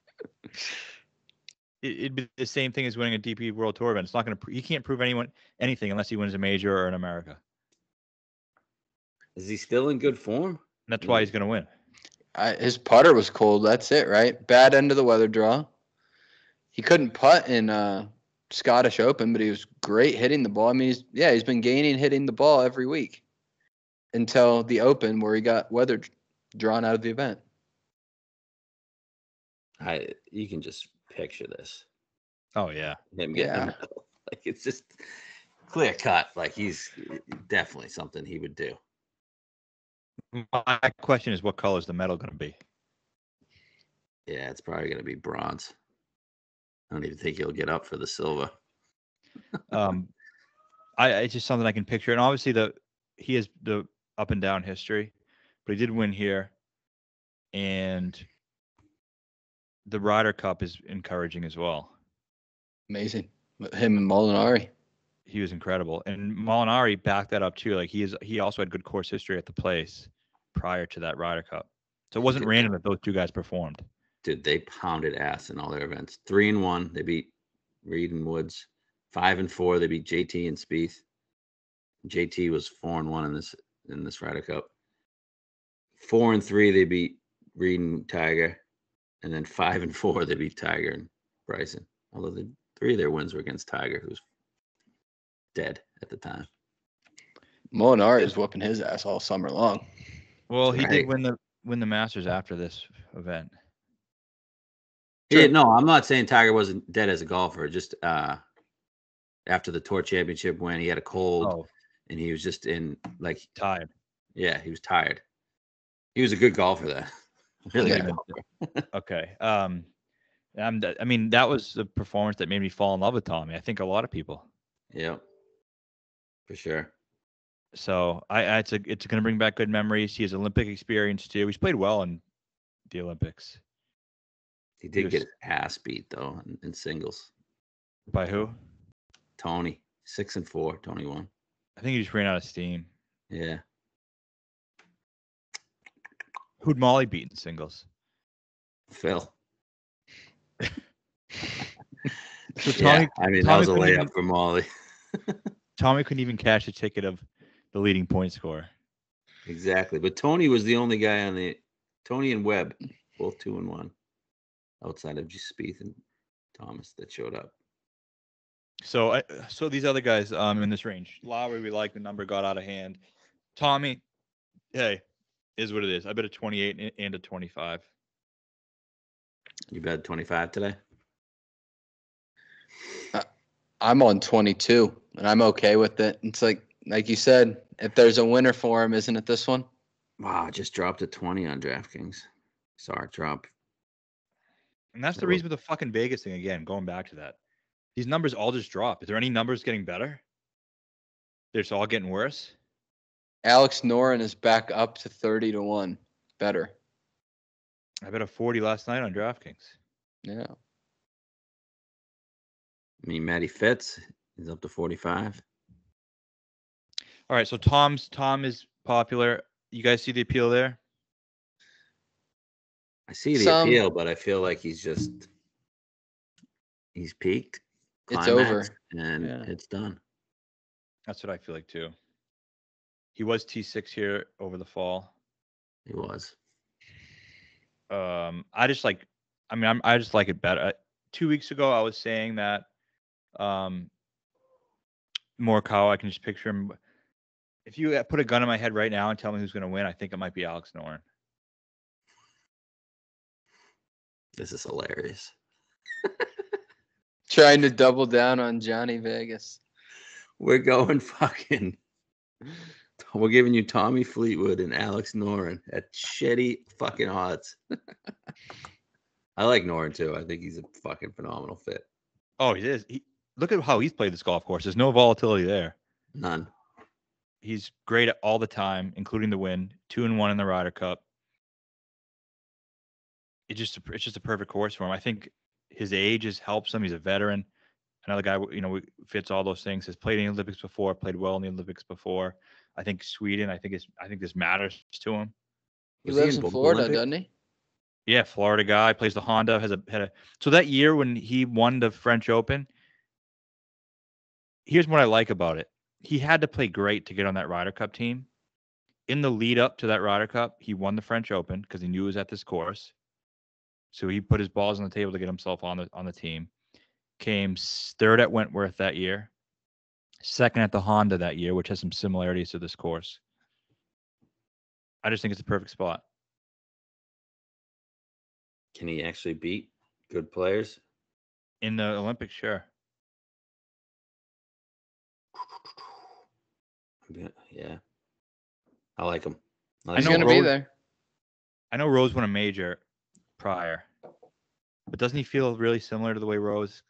It'd be the same thing as winning a DP World Tour event. It's not going to. He can't prove anything unless he wins a major or in America. Is he still in good form? And that's why he's going to win. His putter was cold. That's it, right? Bad end of the weather draw. He couldn't putt in Scottish Open, but he was great hitting the ball. I mean, he's been gaining hitting the ball every week until the Open where he got weather drawn out of the event. You can just picture this. Oh yeah, him getting the medal. Like it's just clear cut. Like he's definitely something he would do. My question is, what color is the medal going to be? Yeah, it's probably going to be bronze. I don't even think he'll get up for the silver. It's just something I can picture, and obviously he has the up and down history, but he did win here, and the Ryder Cup is encouraging as well. Amazing. Him and Molinari. He was incredible, and Molinari backed that up too. Like he also had good course history at the place prior to that Ryder Cup, so it wasn't random that those two guys performed. Dude, they pounded ass in all their events. 3-1, they beat Reed and Woods. 5-4, they beat JT and Spieth. JT was 4-1 in this Ryder Cup. 4-3, they beat Reed and Tiger, and then 5-4, they beat Tiger and Bryson. Although three of their wins were against Tiger, who was dead at the time. Molinari is whooping his ass all summer long. Well, he did win the Masters after this event. Yeah, no, I'm not saying Tiger wasn't dead as a golfer. Just after the Tour Championship win, he had a cold, and he was just tired. Yeah, he was tired. He was a good golfer then. Really good golfer. Okay. I mean, that was the performance that made me fall in love with Tommy. I think a lot of people. Yeah, for sure. So it's going to bring back good memories. He has Olympic experience too. He's played well in the Olympics. He did get his ass beat though in singles. By who? Tony. 6-4. Tony won. I think he just ran out of steam. Yeah. Who'd Molly beat in singles? Phil. So Tommy, that was a layup for Molly. Tommy couldn't even cash the ticket of the leading point scorer. Exactly, but Tony was the only guy on Tony and Webb, both 2-1, outside of just Spieth and Thomas that showed up. So these other guys in this range, Lowry, we like, the number got out of hand. Tommy, hey, is what it is. I bet a 28 and a 25. You bet 25 today? I'm on 22, and I'm okay with it. It's like you said, if there's a winner for him, isn't it this one? Wow, just dropped to 20 on DraftKings. Saw it drop. And that's the reason with the fucking Vegas thing again, going back to that. These numbers all just drop. Is there any numbers getting better? They're just all getting worse? Alex Noren is back up to 30-1. Better. I bet a 40 last night on DraftKings. Yeah. I mean, Matty Fitz is up to 45. All right, so Tom is popular. You guys see the appeal there? I see the appeal, but I feel like he's peaked. It's over. And it's done. That's what I feel like too. He was T6 here over the fall. He was. I just like it better. 2 weeks ago, I was saying that Morikawa, I can just picture him. If you put a gun in my head right now and tell me who's going to win, I think it might be Alex Noren. This is hilarious. Trying to double down on Johnny Vegas. We're going fucking. We're giving you Tommy Fleetwood and Alex Noren at shitty fucking odds. I like Noren too. I think he's a fucking phenomenal fit. Oh, he is. Look at how he's played this golf course. There's no volatility there. None. He's great all the time, including the win. 2-1 in the Ryder Cup. It's just a perfect course for him. I think his age helps him. He's a veteran. Another guy, fits all those things. Has played in the Olympics before. Played well in the Olympics before. I think Sweden. I think this matters to him. He lives in Florida, doesn't he? Yeah, Florida guy, plays the Honda. So that year when he won the French Open, here's what I like about it. He had to play great to get on that Ryder Cup team. In the lead up to that Ryder Cup, he won the French Open because he knew he was at this course. So he put his balls on the table to get himself on the team. Came third at Wentworth that year, second at the Honda that year, which has some similarities to this course. I just think it's a perfect spot. Can he actually beat good players? In the Olympics, sure. Yeah. I like him. I He's know going to be Rose. there. I know Rose won a major prior, but doesn't he feel really similar to the way Rose?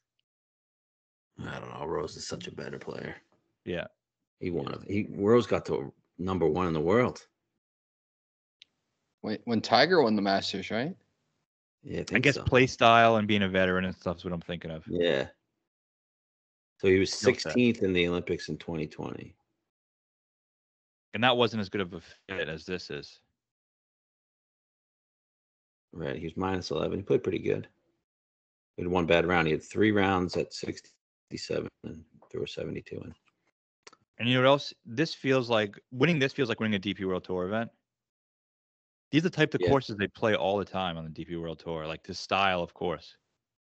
I don't know. Rose is such a better player. Yeah. He won it. Rose got to number 1 in the world. Wait, when Tiger won the Masters, right? Yeah, I I think guess so. play style and being a veteran and stuff is what I'm thinking of. Yeah. So he was Skill set. 16th in the Olympics in 2020. And that wasn't as good of a fit as this is. Right. He was minus 11. He played pretty good. He had one bad round. He had 3 rounds at 67 and threw a 72 in. And you know what else? This feels like winning a DP World Tour event. These are the type of courses they play all the time on the DP World Tour, like this style of course.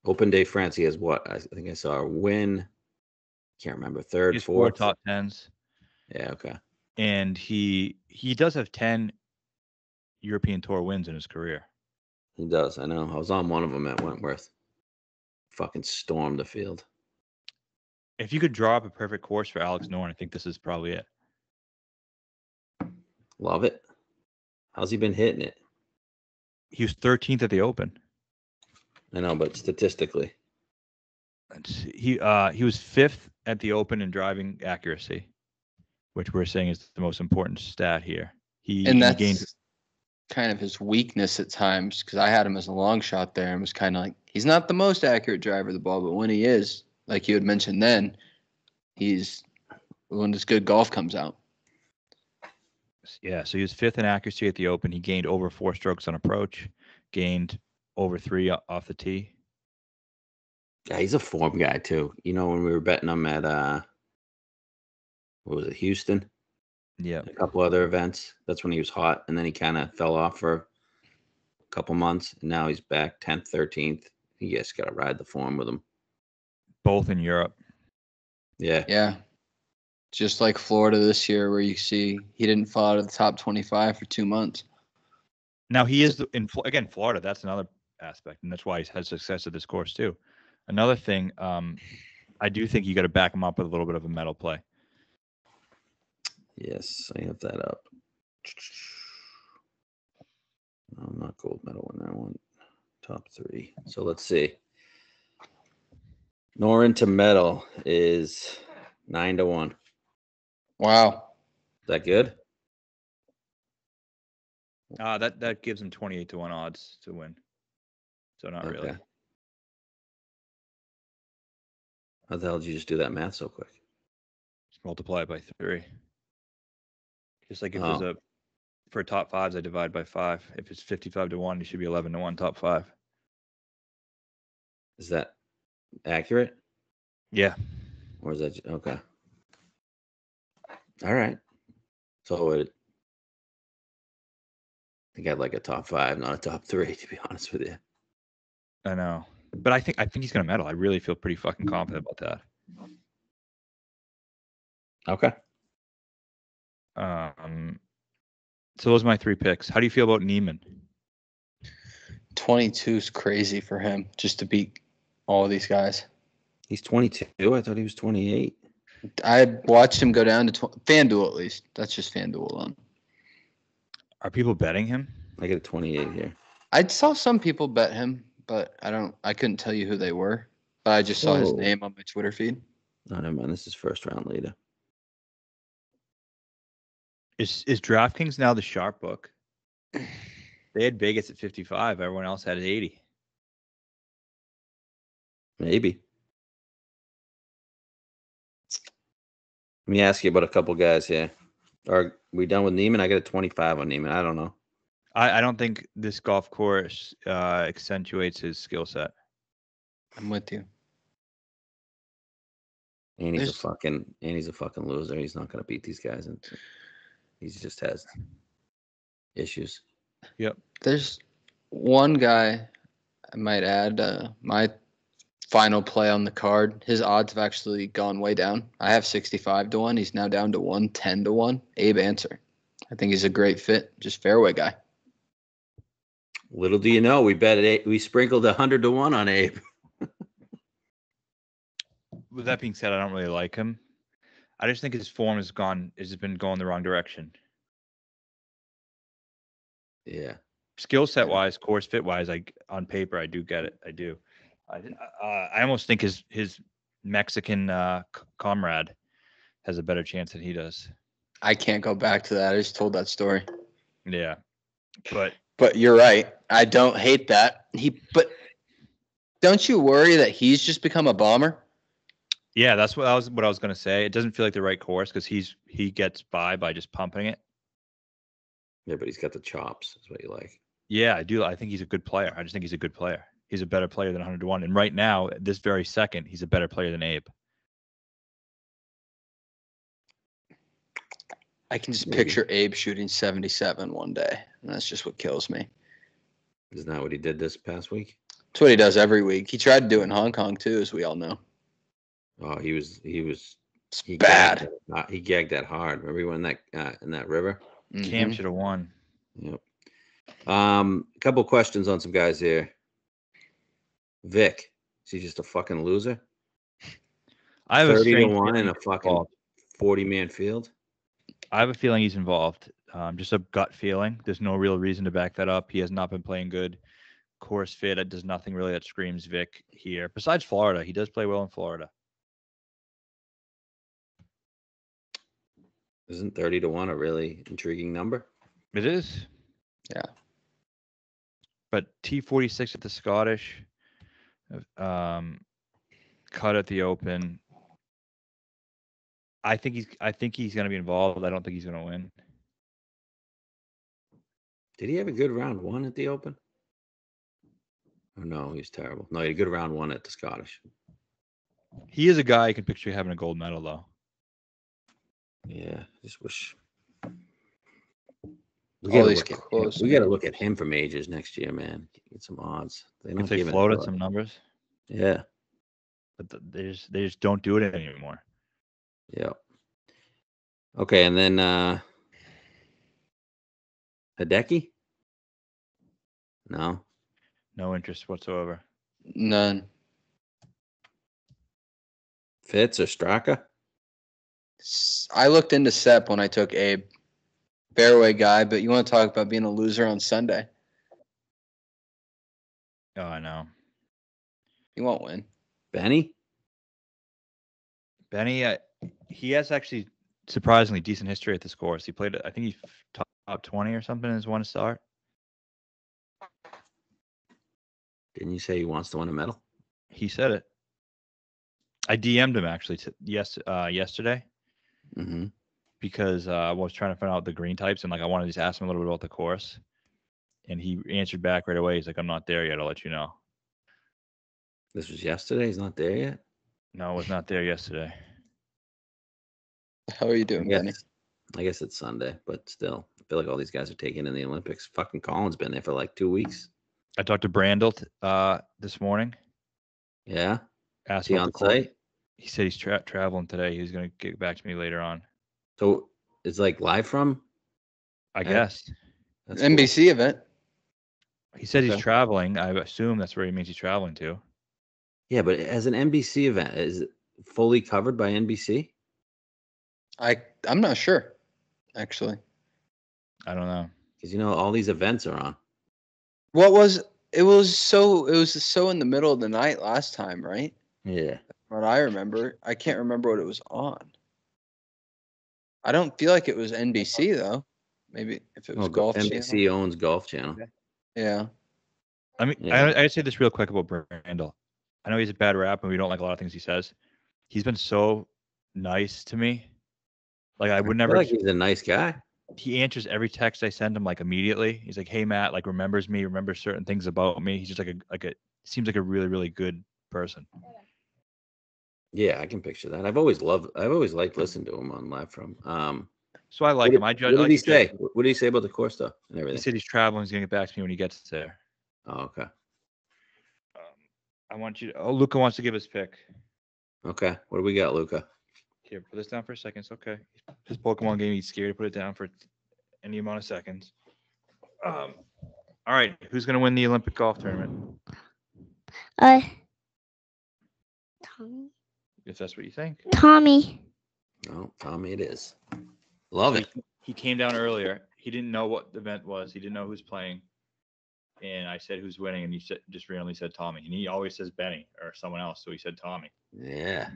Open Day France, he has what? I think I saw a win. Can't remember. He Third, has 4 fourth. top 10s. Yeah, okay. And he does have 10 European Tour wins in his career. He does. I know. I was on one of them at Wentworth. Fucking stormed the field. If you could draw up a perfect course for Alex Noren, I think this is probably it. Love it. How's he been hitting it? He was 13th at the Open. I know, but statistically. He was 5th at the Open in driving accuracy, which we're saying is the most important stat here. And that's gained kind of his weakness at times, because I had him as a long shot there and was kind of like, he's not the most accurate driver of the ball, but when he is, like you had mentioned then, he's when his good golf comes out. Yeah, so he was 5th in accuracy at the Open. He gained over 4 strokes on approach, gained over 3 off the tee. Yeah, he's a form guy too. You know, when we were betting him at what was it, Houston? Yeah. A couple other events. That's when he was hot, and then he kind of fell off for a couple months, and now he's back 10th, 13th. You just got to ride the form with him. Both in Europe. Yeah. Yeah. Just like Florida this year, where you see he didn't fall out of the top 25 for 2 months. Now he is again Florida. That's another aspect, and that's why he's had success at this course too. Another thing, I do think you got to back him up with a little bit of a medal play. Yes, I have that up. No, not gold medal in that one. Top 3. So let's see. Noren to medal is 9-1. Wow. Is that good? That gives him 28-1 odds to win. So not really. How the hell did you just do that math so quick? Just multiply it by 3. Just like if there's for top 5s, I divide by 5. If it's 55-1, you should be 11-1 top 5. Is that accurate? Yeah. Or is that okay? All right. So I think I'd like a top 5, not a top 3, to be honest with you. I know, but I think he's gonna medal. I really feel pretty fucking confident about that. Okay. So those are my 3 picks. How do you feel about Neiman? 22 is crazy for him just to beat all these guys. He's 22. I thought he was 28. I watched him go down to FanDuel at least. That's just FanDuel alone. Are people betting him? I get a 28 here. I saw some people bet him, but I couldn't tell you who they were. But I just saw his name on my Twitter feed. No, never mind. This is first round leader. Is DraftKings now the sharp book? They had Vegas at 55. Everyone else had it 80. Maybe. Let me ask you about a couple guys here. Are we done with Neiman? I got a 25 on Neiman. I don't know. I don't think this golf course accentuates his skill set. I'm with you. And he's a fucking loser. He's not going to beat these guys, and he just has issues. Yep. There's one guy I might add. My final play on the card. His odds have actually gone way down. I have 65-1. He's now down to 110-1. Abe Answer. I think he's a great fit. Just fairway guy. Little do you know, we sprinkled 100-1 on Abe. With that being said, I don't really like him. I just think his form has been going the wrong direction. Yeah. Skill set wise, course fit wise, on paper I do get it. I do. I almost think his Mexican comrade has a better chance than he does. I can't go back to that. I just told that story. Yeah, but you're right. I don't hate that. But don't you worry that he's just become a bomber? yeah, that's what I was going to say. It doesn't feel like the right course because he gets by just pumping it. Yeah, but he's got the chops. That's what you like. Yeah, I do. I think he's a good player. I just think he's a good player. He's a better player than 100 to 1. And right now, this very second, he's a better player than Abe. I can just picture Abe shooting 77 one day, and that's just what kills me. Isn't that what he did this past week? That's what he does every week. He tried to do it in Hong Kong too, as we all know. Oh, he bad. He gagged that hard. Remember he went in that river? Cam should have won. Yep. A couple questions on some guys here. Vic, is he just a fucking loser? I have 30 to 1 1 in a fucking 40-man field. I have a feeling he's involved. Just a gut feeling. There's no real reason to back that up. He has not been playing good. Course fit. It does nothing really that screams Vic here. Besides Florida, he does play well in Florida. Isn't 30 to 1 a really intriguing number? It is. Yeah. But T46 at the Scottish, cut at the Open. I think he's going to be involved. I don't think he's going to win. Did he have a good round 1 at the Open? Oh, no, he was terrible. No, he had a good round 1 at the Scottish. He is a guy I can picture having a gold medal, though. Yeah, I just wish. We got to look at him for majors next year, man. Get some odds. If they floated some numbers. Yeah. But they just don't do it anymore. Yeah. Okay, and then Hideki? No. No interest whatsoever. None. Fitz or Straka? I looked into Sepp when I took Abe. Fairway guy, but you want to talk about being a loser on Sunday? Oh, I know. He won't win. Benny, he has actually surprisingly decent history at this course. He played, I think he's top 20 or something in his one start. didn't you say he wants to win a medal? He said it. I DM'd him actually yesterday. Mm-hmm. Because I was trying to find out the green types and I wanted to just ask him a little bit about the course. And he answered back right away. He's like, I'm not there yet. I'll let you know. This was yesterday? He's not there yet? No, I was not there yesterday. How are you doing, Benny? I guess it's Sunday, but still. I feel like all these guys are taking in the Olympics. Fucking Colin's been there for like 2 weeks. I talked to Brandel this morning. Yeah? Asked Is he on site? He said he's traveling today. He's going to get back to me later on. So it's like live from? I guess. That's NBC event. He said he's traveling. I assume that's where he means he's traveling to. Yeah, but as an NBC event, is it fully covered by NBC? I'm not sure, actually. I don't know. Because all these events are on. It was so in the middle of the night last time, right? Yeah. What I remember. I can't remember what it was on. I don't feel like it was NBC though. Maybe if it was Golf Channel. NBC owns Golf Channel. Yeah. I mean, yeah. I'd say this real quick about Brandel. I know he's a bad rap and we don't like a lot of things he says. He's been so nice to me. Like I would never. I feel like he's a nice guy. He answers every text I send him like immediately. He's like, "Hey Matt, like remembers me, remembers certain things about me." He's just seems like a really really good person. Yeah, I can picture that. I've always liked listening to him on live from. So I like him. What did he say? What did he say about the course stuff and everything? He said he's traveling. He's gonna get back to me when he gets there. Oh, okay. I want you to. Oh, Luca wants to give his pick. Okay, what do we got, Luca? Here, put this down for a second. It's okay. His Pokemon game. He's scared to put it down for any amount of seconds. All right, who's gonna win the Olympic golf tournament? Tommy. If that's what you think. Tommy. Oh, Tommy, it is. Love it. He came down earlier. he didn't know what the event was. He didn't know who's playing. And I said who's winning, and he just randomly said Tommy. And he always says Benny or someone else, so he said Tommy. Yeah.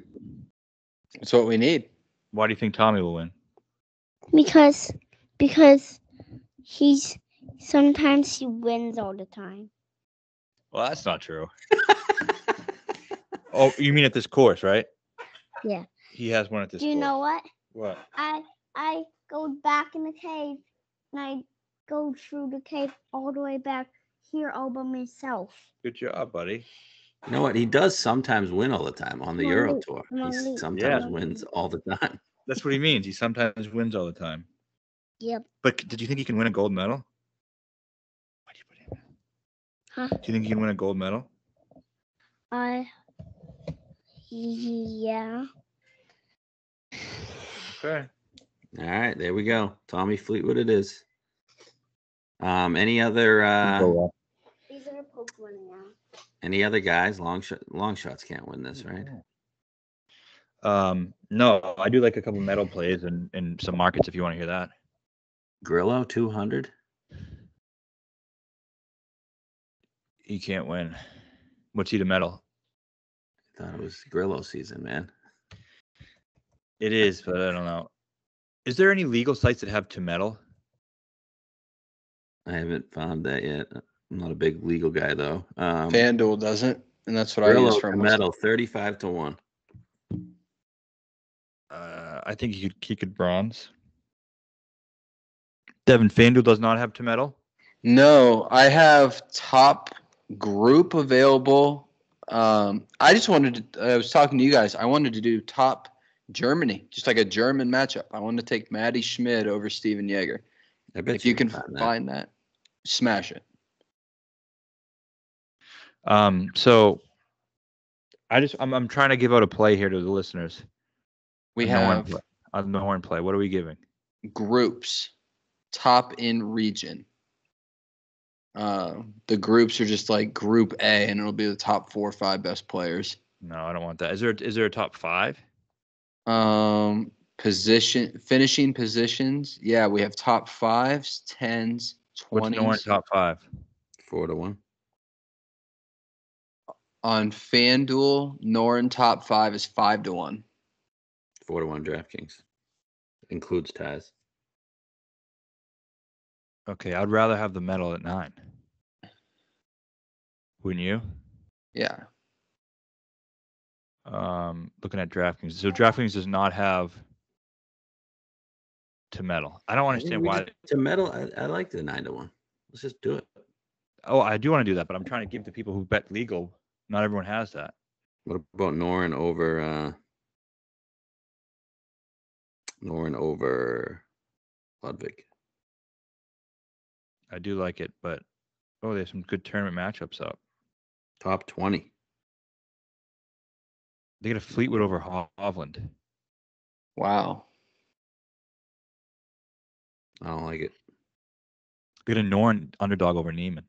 That's what we need. Why do you think Tommy will win? Because sometimes he wins all the time. Well, that's not true. Oh, you mean at this course, right? Yeah. He has one at this Do you course. know what? What? I go back in the cave and I go through the cave all the way back here all by myself. Good job, buddy. You know what? He does sometimes win all the time on the Come on, Euro Luke. Tour. Come on, He Luke. sometimes Yeah. wins all the time. That's what he means. He sometimes wins all the time. Yep. But did you think he can win a gold medal? Why do you put him? Huh? Do you think he can win a gold medal? Yeah. Okay. All right, there we go. Tommy Fleetwood it is. Any other These are poke running out. any other guys? Long shots can't win this, right? No, I do like a couple medal plays and some markets if you want to hear that. Grillo 200. He can't win. What's he to medal? I thought it was Grillo season, man. It is, but I don't know. Is there any legal sites that have to medal? I haven't found that yet. I'm not a big legal guy though. FanDuel doesn't, and that's what I Grillo use for to my medal 35 to 1. I think he could bronze. Devon, FanDuel does not have to medal. No, I have top group available. I just wanted to. I was talking to you guys. I wanted to do top Germany, just like a German matchup. I wanted to take Maddie Schmid over Steven Yeager. I bet If you can find that. find that, smash it. So I'm trying to give out a play here to the listeners. We A have Norn play. What are we giving? groups, top in region. The groups are just like Group A, and it'll be the top 4 or 5 best players. No, I don't want that. Is there a top 5? Finishing positions. Yeah, we have top 5s, 10s, 20s. What's Norn top 5? 4 to 1. On FanDuel, Norn top 5 is 5 to 1. 4 to 1 DraftKings. Includes ties. Okay, I'd rather have the medal at 9. Wouldn't you? Yeah. Looking at DraftKings. So DraftKings does not have to medal. I don't understand why. To medal, I like the 9 to 1. Let's just do it. Oh, I do want to do that, but I'm trying to give the people who bet legal. Not everyone has that. What about Noren over Ludwig? I do like it, but there's some good tournament matchups up. Top 20. They get a Fleetwood over Hovland. Wow. I don't like it. They get a Norn underdog over Neiman.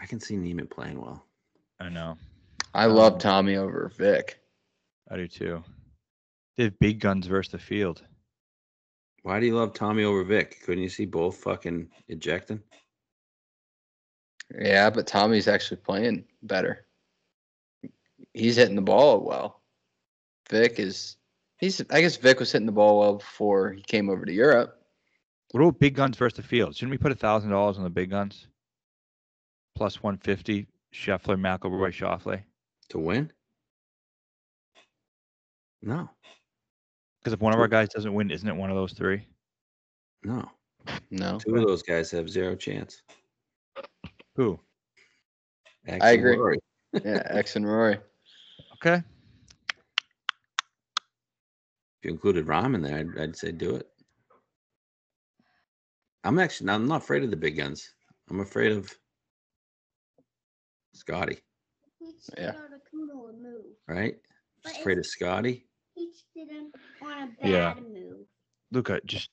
I can see Neiman playing well. I know. I love Tommy over Vic. I do too. They have big guns versus the field. Why do you love Tommy over Vic? Couldn't you see both fucking ejecting? Yeah, but Tommy's actually playing better. He's hitting the ball well. I guess Vic was hitting the ball well before he came over to Europe. What about big guns versus the field? Shouldn't we put $1,000 on the big guns? Plus 150, Scheffler, McIlroy, Schauffele. To win? No. Because if one of our guys doesn't win, isn't it one of those 3? No. No. 2 of those guys have 0 chance. Who? X I and agree. Rory. Yeah, X and Rory. Okay. If you included Rahm in there, I'd say do it. I'm not afraid of the big guns. I'm afraid of Scotty. Yeah. Right? Just afraid of Scotty. He didn't want a bad Yeah. move. Luca, just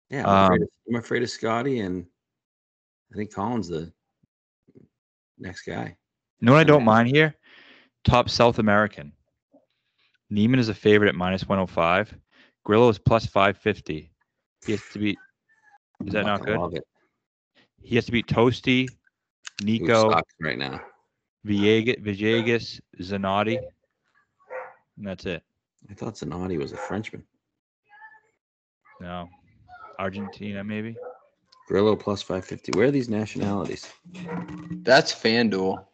Yeah, I'm afraid of Scotty, and I think Colin's the next guy. you know what I don't mind here? Top South American. Neiman is a favorite at -105. Grillo is +550. He has to beat. Is that not Fucking good? love it. He has to beat Toasty, Who Nico, sucks right now? Villegas, Zanotti, and that's it. I thought Zanotti was a Frenchman. No, Argentina maybe. Grillo +550. Where are these nationalities? That's FanDuel.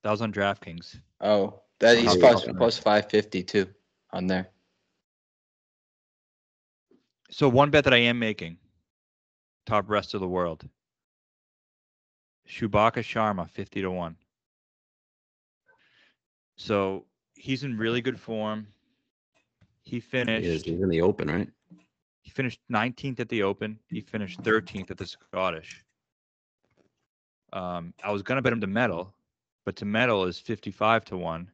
That was on DraftKings. Oh, that Oh, he's here we plus go. plus 550 too on there. So one bet that I am making, top rest of the world. Shubaka Sharma, 50-1. So he's in really good form. He finished. He's in the Open, right? He finished 19th at the Open. He finished 13th at the Scottish. I was gonna bet him to medal, but to medal is 55-1,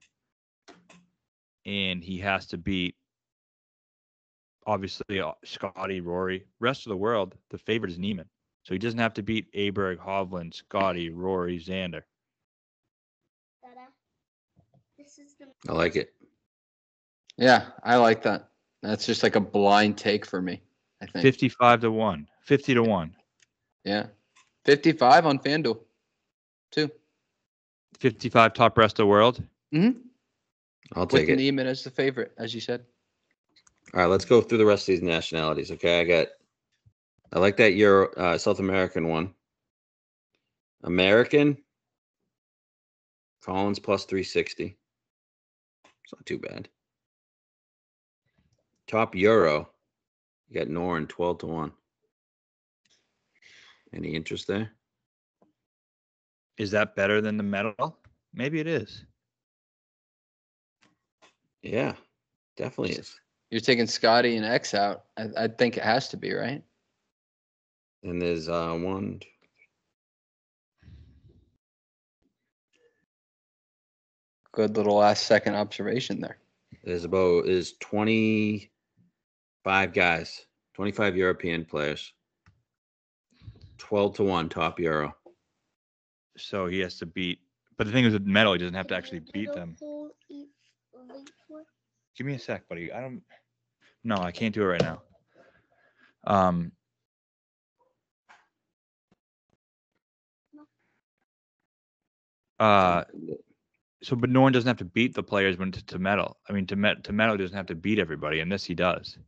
and he has to beat obviously Scotty, Rory. Rest of the world, the favorite is Neiman, so he doesn't have to beat Aberg, Hovland, Scotty, Rory, Xander. This is the I like it. Yeah, I like that. That's just like a blind take for me, I think. 55-1, 50-1, Yeah. 55 on FanDuel too. 55 top rest of the world. Mm-hmm. I'll With take it. Neiman as the favorite, as you said. All right, let's go through the rest of these nationalities. Okay, I like that Euro South American one. American, Collins +360. It's not too bad. Top Euro, you got Noren 12-1. Any interest there? Is that better than the medal? Maybe it is. Yeah, definitely is. You're taking Scotty and X out. I think it has to be, right? And there's one. Good little last second observation there. There's 25 guys, 25 European players. 12-1 top Euro. So he has to beat. But the thing is with medal, he doesn't have to actually beat them. Give me a sec, buddy. No, I can't do it right now. So, but Noren doesn't have to beat the players when to medal. I mean, to medal doesn't have to beat everybody, and this he does.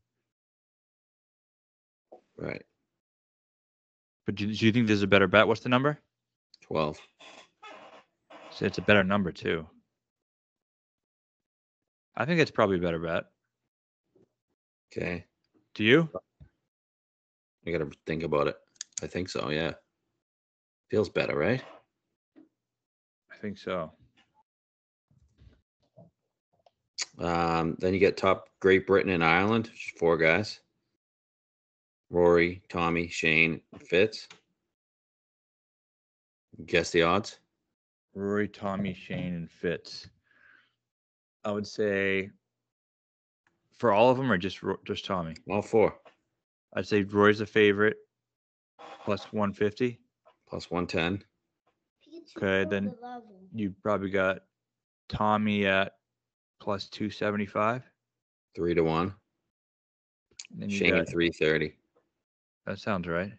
Right. But do you think there's a better bet? What's the number? 12. So it's a better number too. I think it's probably a better bet. Okay. Do you? I got to think about it. I think so, yeah. Feels better, right? I think so. Then you get top Great Britain and Ireland, 4 guys. Rory, Tommy, Shane, Fitz. Guess the odds. Rory, Tommy, Shane, and Fitz. I would say for all of them or just Tommy? All 4. I'd say Rory's a favorite, +150. +110. Okay, then you probably got Tommy at +275. 3-1. Then you Shane got, 330. that sounds right.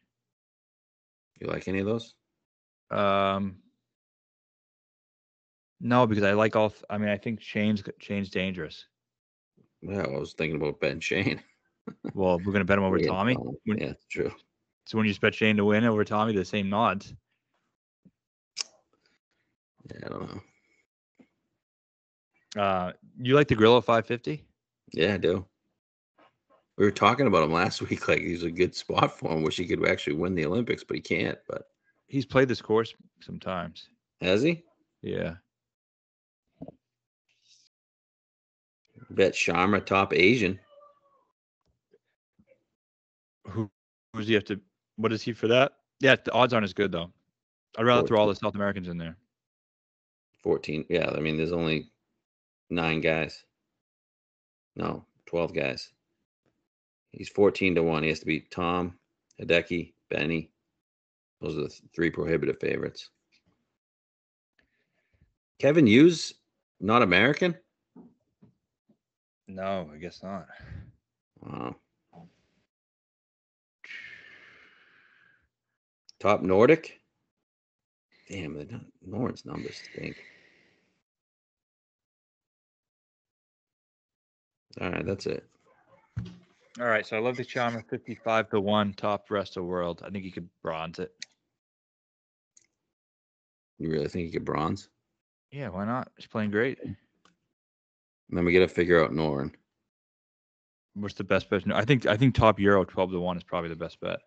You like any of those? No, because I like all. I mean, I think Shane's dangerous. Yeah, I was thinking about betting Shane. Well, we're gonna bet him over Yeah, Tommy. yeah, true. So when you just bet Shane to win over Tommy, the same odds. Yeah, I don't know. You like the Grillo 550? Yeah, I do. We were talking about him last week. Like he's a good spot for him. Wish he could actually win the Olympics, but he can't. But He's played this course sometimes. has he? Yeah. Bet Sharma top Asian. Who's he have to? What is he for that? Yeah, the odds aren't as good though. I'd rather throw all the South Americans in there. 14. Yeah, I mean, there's only 9 guys. No, 12 guys. He's 14-1. He has to beat Tom, Hideki, Benny. Those are the 3 prohibitive favorites. Kevin Hughes, not American? No, I guess not. Wow. Top Nordic? Damn, Lauren's numbers stink. All right, that's it. All right, so I love the Charmer 55-1 top rest of world. I think he could bronze it. You really think he could bronze? Yeah, why not? He's playing great. And then we got to figure out Noren. What's the best bet? I think top Euro 12-1 is probably the best bet.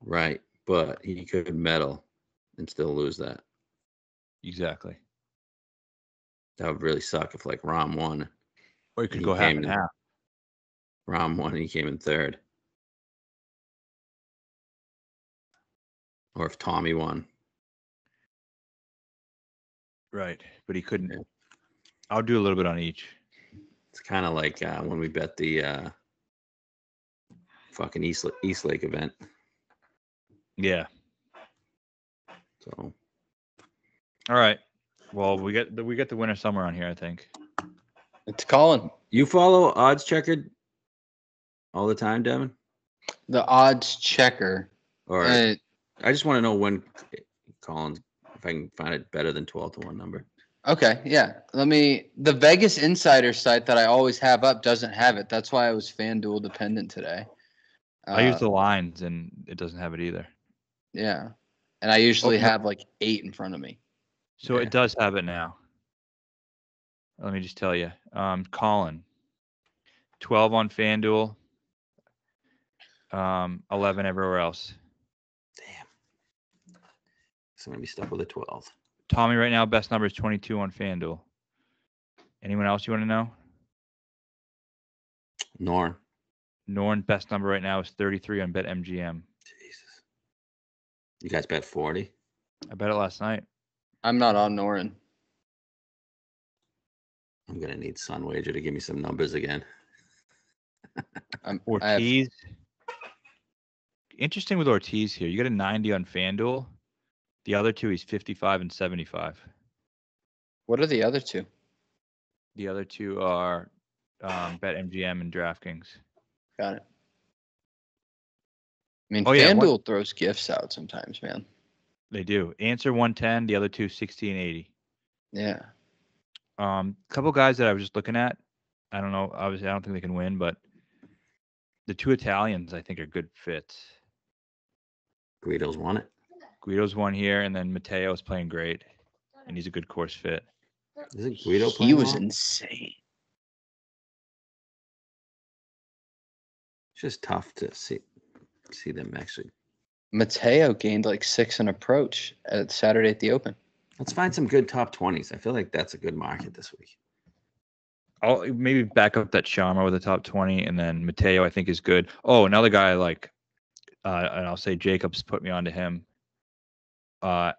Right, but he could medal and still lose that. Exactly. That would really suck if like Rom won. Or you could go half and half. Rom won and he came in third. Or if Tommy won. Right, but he couldn't. Yeah. I'll do a little bit on each. It's kind of like when we bet the fucking East Lake event. Yeah. So. All right. Well, we get the winner somewhere on here, I think. It's Colin. You follow Odds Checker all the time, Devon? The odds checker. Or I just want to know when Colin's, if I can find it better than 12-1 number. Okay, yeah. The Vegas Insider site that I always have up doesn't have it. That's why I was FanDuel dependent today. I use the lines and it doesn't have it either. Yeah. And I usually have like 8 in front of me. So it does have it now. Let me just tell you. Colin, 12 on FanDuel, 11 everywhere else. Damn. So I'm going to be stuck with a 12. Tommy right now, best number is 22 on FanDuel. Anyone else you want to know? Norn, best number right now is 33 on BetMGM. Jesus. You guys bet 40? I bet it last night. I'm not on Noren. I'm going to need Sun Wager to give me some numbers again. Ortiz. Interesting with Ortiz here. You got a 90 on FanDuel. The other two, he's 55 and 75. What are the other two? The other two are BetMGM and DraftKings. Got it. I mean, FanDuel throws gifts out sometimes, man. They do. Answer 110. The other two, 60 and 80. Yeah. Couple guys that I was just looking at. I don't know. Obviously, I don't think they can win, but the two Italians I think are good fits. Guido's won it. Guido's won here, and then Matteo is playing great, and he's a good course fit. Isn't Guido playing? He was insane. It's just tough to see them actually. Matteo gained like 6 in approach at Saturday at the Open. Let's find some good top 20s. I feel like that's a good market this week. I'll maybe back up that Sharma with a top 20, and then Matteo I think is good. Oh, another guy I like, and I'll say Jacobs put me onto him. And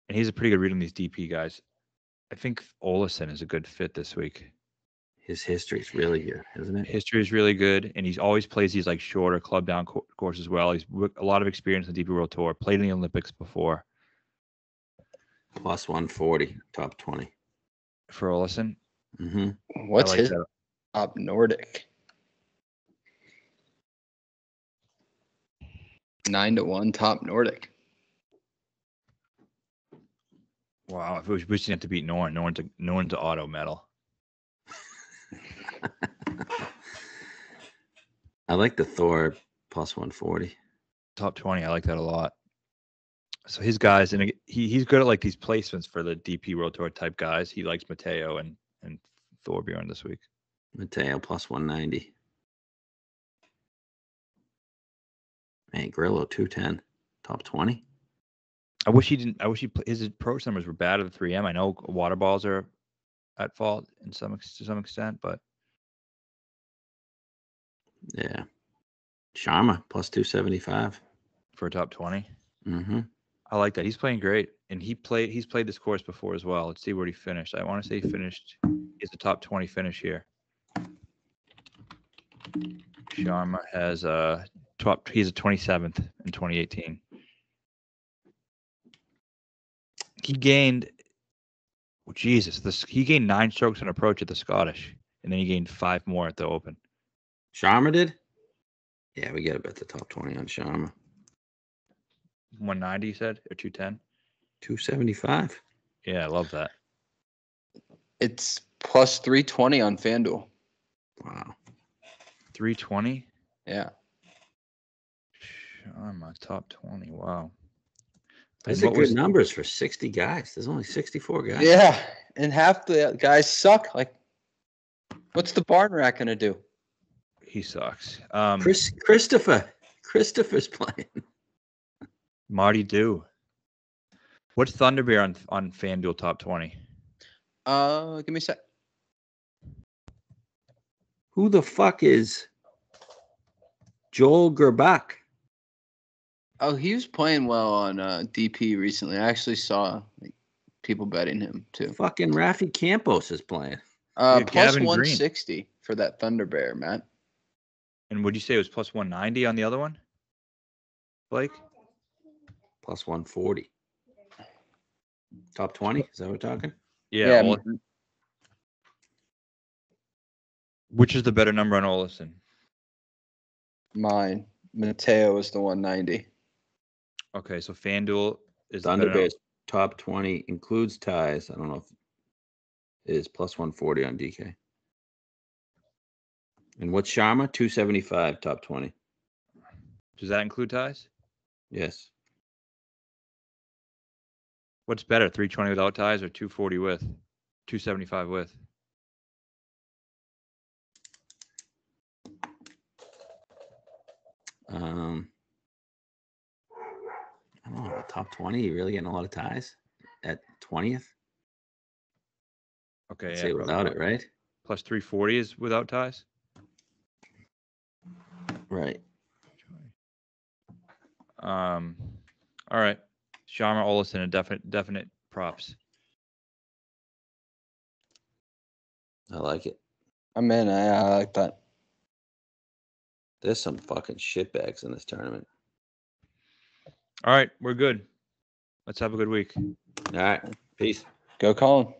he's a pretty good read on these DP guys. I think Olesen is a good fit this week. His history is really good, isn't it? History is really good, and he's always plays these like shorter club down courses as well. He's a lot of experience in the DP World Tour. Played in the Olympics before. Plus 140, top 20 for Olesen. Mm-hmm. What's his top Nordic? 9-1 top Nordic. Wow, if we didn't have to beat Norn, Norn's an auto medal. I like the Thor plus 140. Top 20, I like that a lot. So his guys, and he's good at like these placements for the DP World Tour type guys. He likes Matteo and Thorbjorn this week. Matteo plus 190. Man, Grillo 210, top 20. I wish his approach numbers were bad at the 3M. I know water balls are at fault to some extent, but yeah, Sharma plus 275 for a top 20. Mm-hmm. I like that. He's playing great, and he's played this course before as well. Let's see where he finished. I want to say he finished. He's a top 20 finish here. Sharma has he's a 27th in 2018. He gained Jesus, he gained 9 strokes on approach at the Scottish, and then he gained 5 more at the Open. Sharma did? Yeah, we got to bet the top 20 on Sharma. 190, you said, or 210? 275. Yeah, I love that. It's plus 320 on FanDuel. Wow. 320? Yeah. Sharma, top 20. Wow. Those And are what good was numbers for 60 guys. There's only 64 guys. Yeah. And half the guys suck. Like, what's the barn rat going to do? he sucks? Christopher's playing. Marty Dew. What's Thunderbear on FanDuel top 20? Give me a sec. Who the fuck is Joel Gerbach? Oh, he was playing well on DP recently. I actually saw people betting him too. Fucking Rafi Campos is playing. Yeah, Plus Gavin Green. 160 for that Thunder Bear, Matt. And would you say it was plus 190 on the other one, Blake? Plus 140. Top 20? Is that what we're talking? Yeah. Which is the better number on Olison? Mine. Mateo is the 190. Okay, so FanDuel is the Thunder better Bears top 20 includes ties. I don't know if it is plus 140 on DK. And what's Sharma? 275 top 20. Does that include ties? Yes. What's better, 320 without ties or 240 with? 275 with? I don't know. Top 20, you really getting a lot of ties at 20th? Okay, I'd yeah. say without it, right? Plus 340 is without ties? Right. All right. Sharma, Olison, and definite props. I like it. I'm in. I like that. There's some fucking shitbags in this tournament. All right, we're good. Let's have a good week. All right. Peace. Go Colin.